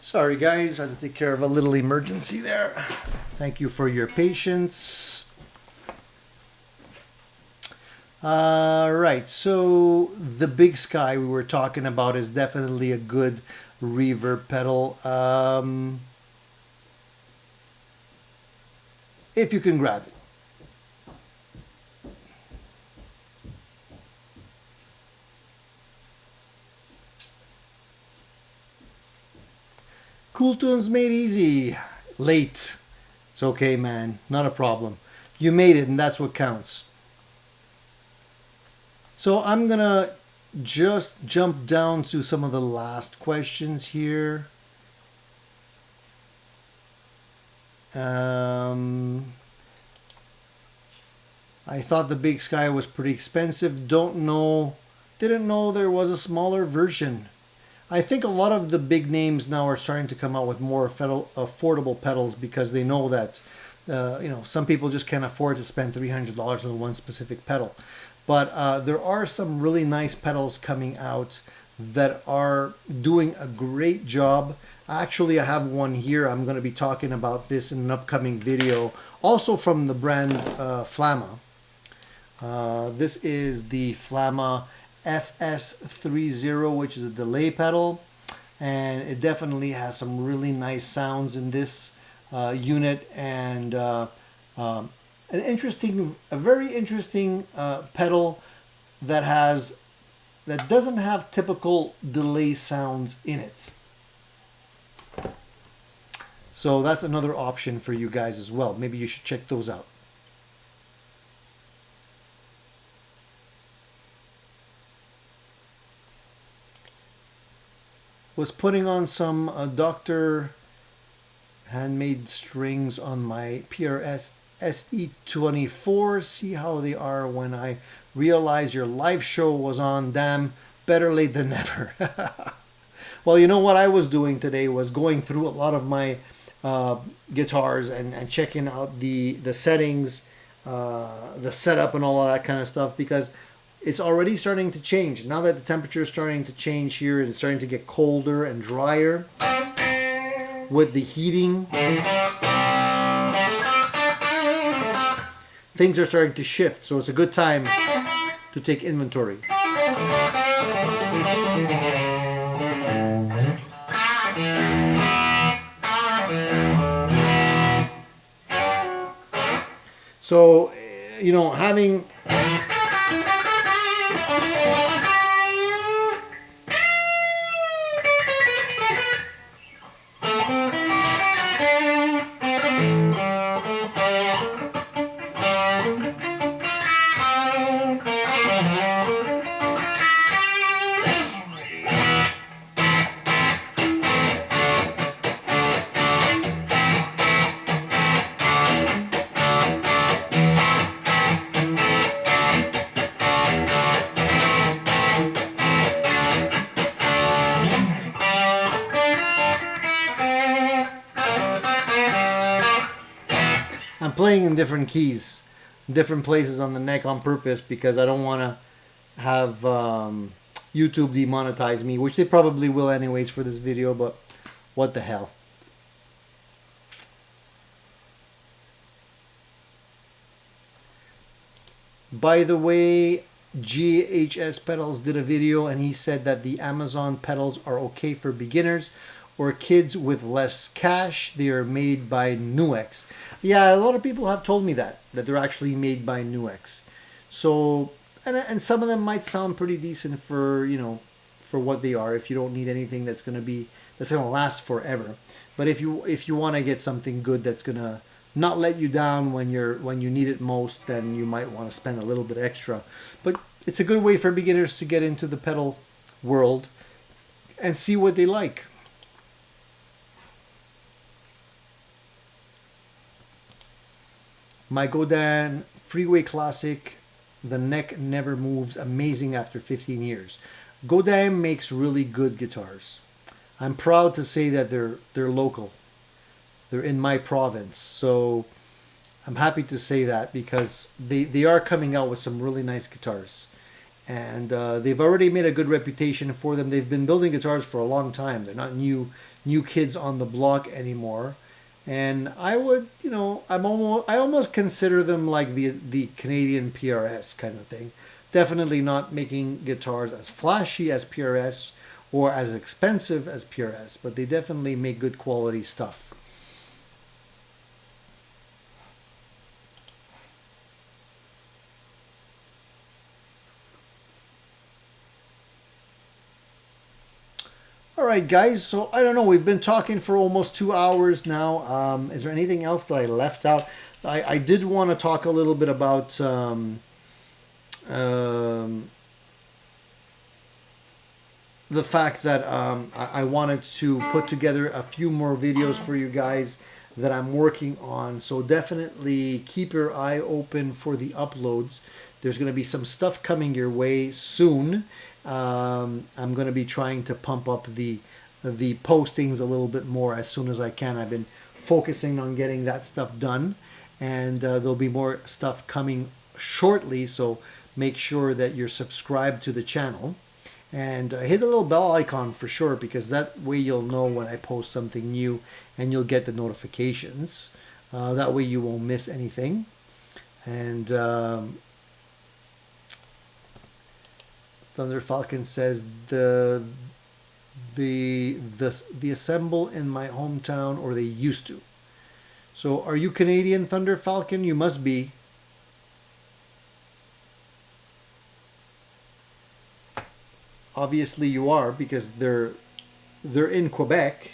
Sorry guys, I had to take care of a little emergency there. Thank you for your patience. Right, so the Big Sky we were talking about is definitely a good reverb pedal. If you can grab it. Cool Tunes made easy. Late. It's okay, man. Not a problem. You made it, and that's what counts. So I'm gonna just jump down to some of the last questions here. I thought the Big Sky was pretty expensive. Didn't know there was a smaller version. I think a lot of the big names now are starting to come out with more affordable pedals because they know that some people just can't afford to spend $300 on one specific pedal. But there are some really nice pedals coming out that are doing a great job. Actually, I have one here. I'm going to be talking about this in an upcoming video. Also from the brand Flamma. This is the Flamma FS30, which is a delay pedal. And it definitely has some really nice sounds in this unit. And a very interesting pedal that doesn't have typical delay sounds in it. So that's another option for you guys as well. Maybe you should check those out. Was putting on some Dr. handmade strings on my PRS SE24. See how they are when I realized your live show was on. Damn, better late than never. Well, you know what I was doing today was going through a lot of my guitars and checking out the settings, the setup and all of that kind of stuff, because it's already starting to change. Now that the temperature is starting to change here, and it's starting to get colder and drier with the heating, things are starting to shift. So it's a good time to take inventory. So, having I'm playing in different keys, different places on the neck on purpose because I don't want to have YouTube demonetize me, which they probably will anyways for this video, but what the hell. By the way, GHS Pedals did a video and he said that the Amazon pedals are okay for beginners or kids with less cash. They are made by Nuex. Yeah, a lot of people have told me that they're actually made by Nuex. So, and some of them might sound pretty decent for, for what they are, if you don't need anything that's going to last forever. But if you want to get something good that's going to not let you down when you need it most, then you might want to spend a little bit extra. But it's a good way for beginners to get into the pedal world and see what they like. My Godin Freeway Classic, the neck never moves, amazing after 15 years. Godin makes really good guitars. I'm proud to say that they're local. They're in my province, so I'm happy to say that because they are coming out with some really nice guitars. And they've already made a good reputation for them. They've been building guitars for a long time. They're not new kids on the block anymore. And I would, I almost consider them like the Canadian PRS kind of thing. Definitely not making guitars as flashy as PRS or as expensive as PRS, but they definitely make good quality stuff. All right, guys, so I don't know, we've been talking for almost 2 hours now. Is there anything else that I left out? I did want to talk a little bit about the fact that I wanted to put together a few more videos for you guys that I'm working on. So definitely keep your eye open for the uploads. There's going to be some stuff coming your way soon. I'm going to be trying to pump up the postings a little bit more as soon as I can. I've been focusing on getting that stuff done, and there'll be more stuff coming shortly. So make sure that you're subscribed to the channel and hit the little bell icon for sure, because that way you'll know when I post something new and you'll get the notifications. That way you won't miss anything. And Thunder Falcon says the assemble in my hometown, or they used to. So are you Canadian, Thunder Falcon? You must be. Obviously you are, because they're in Quebec.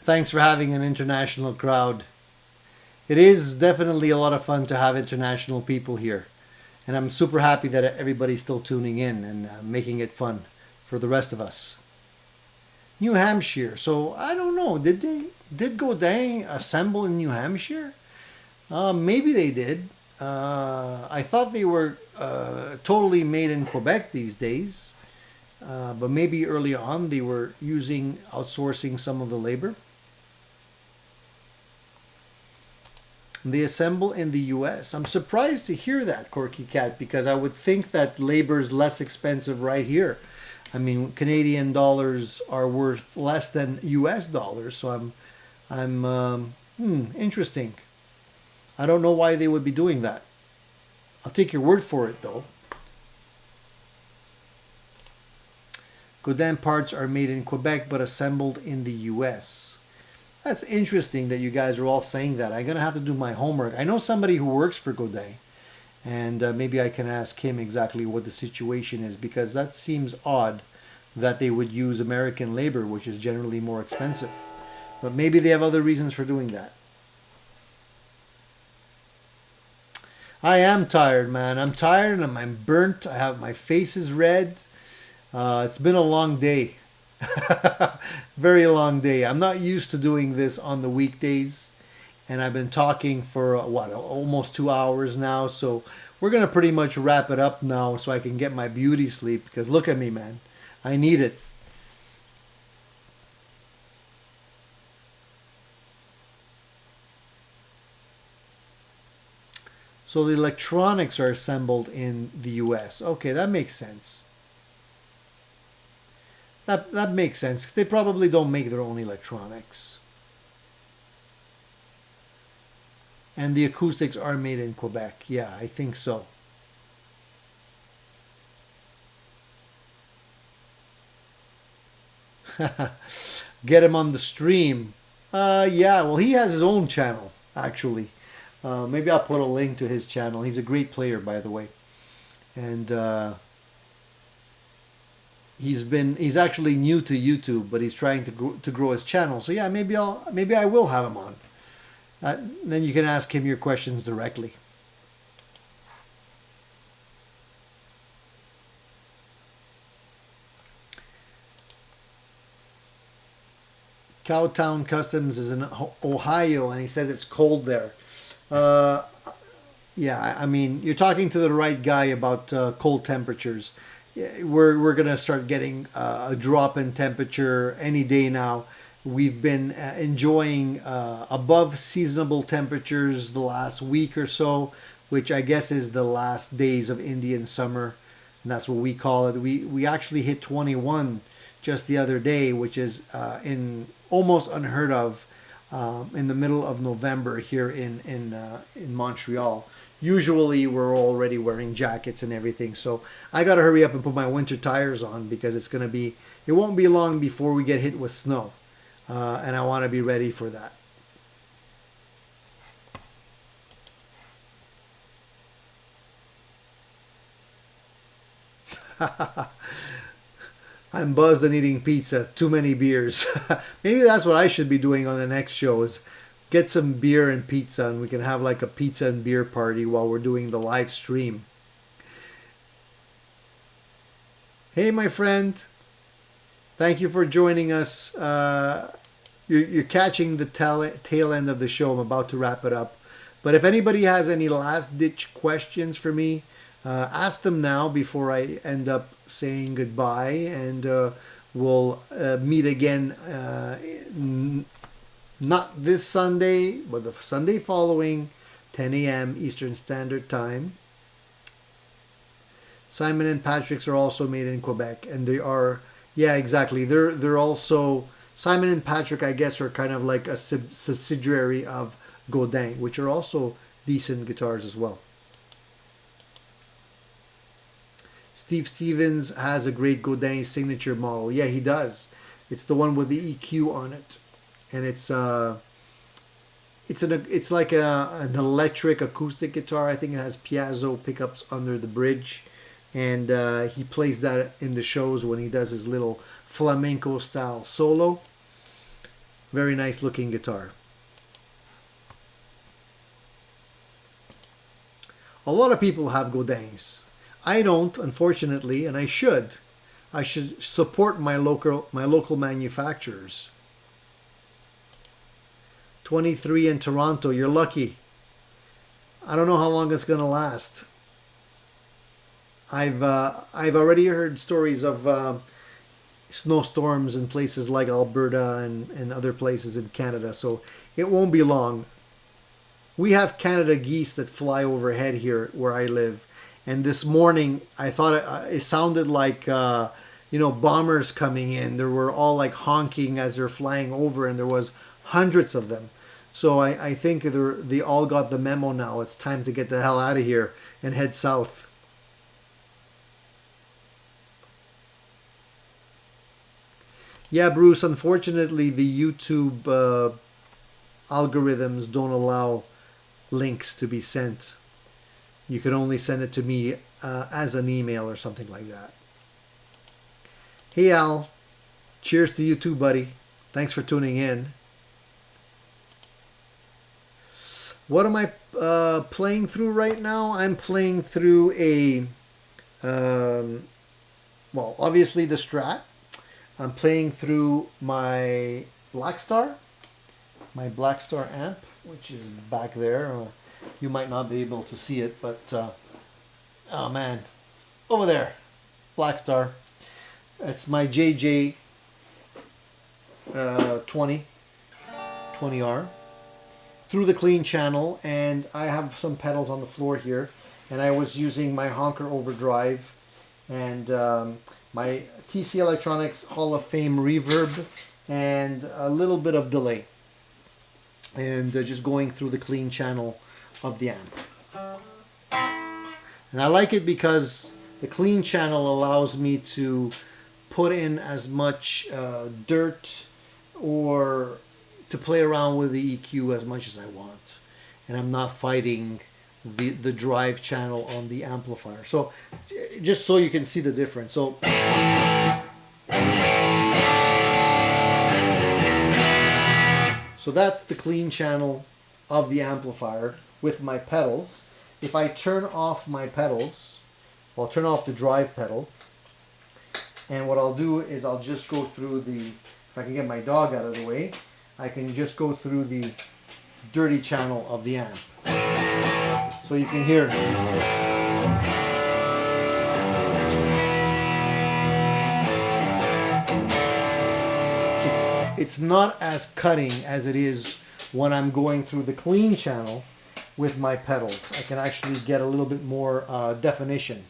Thanks for having an international crowd. It is definitely a lot of fun to have international people here. And I'm super happy that everybody's still tuning in and making it fun for the rest of us. New Hampshire. So, I don't know. Did Godin assemble in New Hampshire? Maybe they did. I thought they were totally made in Quebec these days. But maybe early on they were outsourcing some of the labor. They assemble in the US. I'm surprised to hear that, Corky Cat, because I would think that labor is less expensive right here. I mean, Canadian dollars are worth less than US dollars, so I'm interesting. I don't know why they would be doing that. I'll take your word for it, though. Godin parts are made in Quebec but assembled in the US. That's interesting that you guys are all saying that. I'm going to have to do my homework. I know somebody who works for Godin, and maybe I can ask him exactly what the situation is, because that seems odd that they would use American labor, which is generally more expensive. But maybe they have other reasons for doing that. I am tired, man. I'm tired and I'm burnt. My face is red. It's been a long day. Very long day. I'm not used to doing this on the weekdays, and I've been talking for almost 2 hours now, so we're gonna pretty much wrap it up now so I can get my beauty sleep, because look at me, man, I need it. So the electronics are assembled in the US. Okay, that makes sense. That makes sense, because they probably don't make their own electronics. And the acoustics are made in Quebec. Yeah, I think so. Get him on the stream. Yeah, well, he has his own channel, actually. Maybe I'll put a link to his channel. He's a great player, by the way. And he's actually new to YouTube, but he's trying to grow his channel. So yeah, maybe I will have him on. Then you can ask him your questions directly. Cowtown Customs is in Ohio, and he says it's cold there. Yeah, I mean, you're talking to the right guy about cold temperatures. Yeah, we're gonna start getting a drop in temperature any day now. We've been enjoying above seasonable temperatures the last week or so, which I guess is the last days of Indian summer, and that's what we call it. We actually hit 21 just the other day, which is in almost unheard of in the middle of November here in Montreal. Usually we're already wearing jackets and everything, so I gotta hurry up and put my winter tires on because it won't be long before we get hit with snow, and I want to be ready for that. I'm buzzed and eating pizza. Too many beers. Maybe that's what I should be doing on the next show is get some beer and pizza, and we can have like a pizza and beer party while we're doing the live stream. Hey, my friend. Thank you for joining us. You're catching the tail end of the show. I'm about to wrap it up. But if anybody has any last-ditch questions for me, ask them now before I end up saying goodbye, and we'll meet again not this Sunday, but the Sunday following, 10 a.m. Eastern Standard Time. Simon and Patrick's are also made in Quebec, and they are, yeah, exactly. They're also, Simon and Patrick, I guess, are kind of like a subsidiary of Godin, which are also decent guitars as well. Steve Stevens has a great Godin signature model. Yeah, he does. It's the one with the EQ on it, and it's like an electric acoustic guitar. I think it has piezo pickups under the bridge, and he plays that in the shows when he does his little flamenco style solo. Very nice looking guitar. A lot of people have Godins. I don't, unfortunately, and I should. I should support my local manufacturers. 23 in Toronto, you're lucky. I don't know how long it's gonna last. I've already heard stories of snowstorms in places like Alberta and other places in Canada, so it won't be long. We have Canada geese that fly overhead here where I live. And this morning, I thought it sounded like, bombers coming in. They were all like honking as they're flying over, and there was hundreds of them. So I think they all got the memo now. It's time to get the hell out of here and head south. Yeah, Bruce, unfortunately, the YouTube algorithms don't allow links to be sent. You can only send it to me as an email or something like that. Hey, Al. Cheers to you too, buddy. Thanks for tuning in. What am I playing through right now? I'm playing through obviously the Strat. I'm playing through my Blackstar amp, which is back there. You might not be able to see it, but oh man, over there, Blackstar. It's my JJ 20R through the clean channel, and I have some pedals on the floor here, and I was using my Honker Overdrive and my TC Electronics Hall of Fame Reverb and a little bit of delay, and just going through the clean channel of the amp. And I like it because the clean channel allows me to put in as much dirt or to play around with the EQ as much as I want, and I'm not fighting the drive channel on the amplifier. So just so you can see the difference. So So that's the clean channel of the amplifier with my pedals. If I turn off my pedals, I'll turn off the drive pedal, and what I'll do is I'll just go through the, if I can get my dog out of the way, I can just go through the dirty channel of the amp. So you can hear it's not as cutting as it is when I'm going through the clean channel with my pedals. I can actually get a little bit more definition.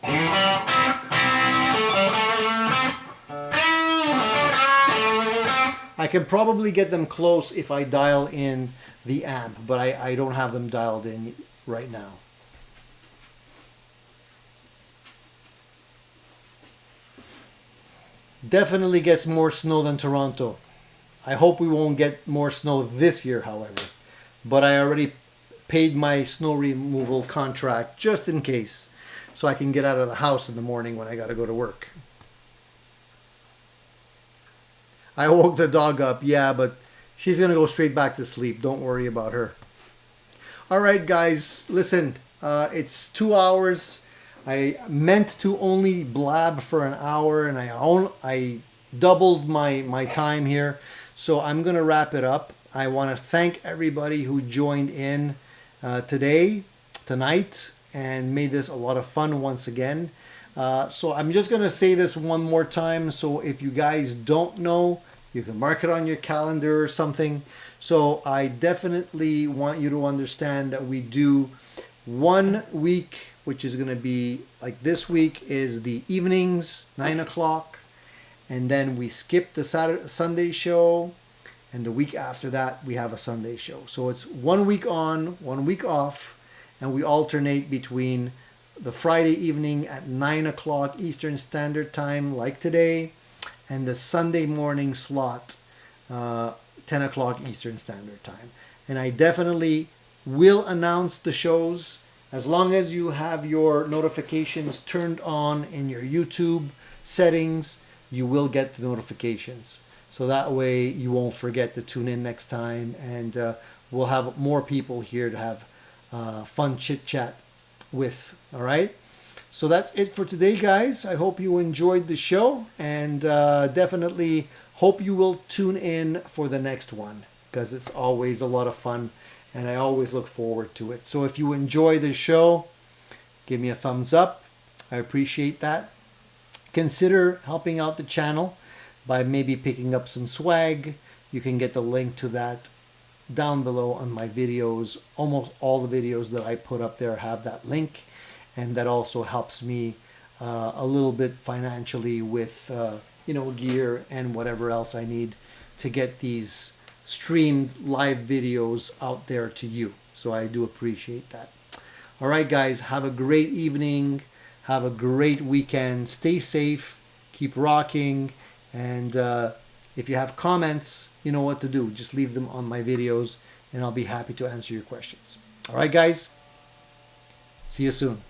I can probably get them close if I dial in the amp, but I don't have them dialed in right now. Definitely gets more snow than Toronto. I hope we won't get more snow this year, however. But I already paid my snow removal contract just in case, so I can get out of the house in the morning when I got to go to work. I woke the dog up, yeah, but she's going to go straight back to sleep. Don't worry about her. All right, guys, listen, it's 2 hours. I meant to only blab for an hour, and I doubled my time here. So I'm going to wrap it up. I want to thank everybody who joined in tonight, and made this a lot of fun once again. So I'm just going to say this one more time. So if you guys don't know, you can mark it on your calendar or something. So I definitely want you to understand that we do 1 week, which is going to be like this week is the evenings, 9 o'clock. And then we skip the Sunday show. And the week after that, we have a Sunday show. So it's 1 week on, 1 week off. And we alternate between the Friday evening at 9 o'clock Eastern Standard Time, like today, and the Sunday morning slot, 10 o'clock Eastern Standard Time. And I definitely will announce the shows as long as you have your notifications turned on in your YouTube settings. You will get the notifications. So that way you won't forget to tune in next time, and we'll have more people here to have fun chit chat with. All right. So that's it for today, guys. I hope you enjoyed the show, and definitely hope you will tune in for the next one, because it's always a lot of fun and I always look forward to it. So if you enjoy the show, give me a thumbs up. I appreciate that. Consider helping out the channel by maybe picking up some swag. You can get the link to that down below on my videos. Almost all the videos that I put up there have that link, and that also helps me a little bit financially with gear and whatever else I need to get these streamed live videos out there to you. So I do appreciate that. All right, guys, have a great evening. Have a great weekend. Stay safe. Keep rocking. And if you have comments, you know what to do. Just leave them on my videos, and I'll be happy to answer your questions. All right, guys. See you soon.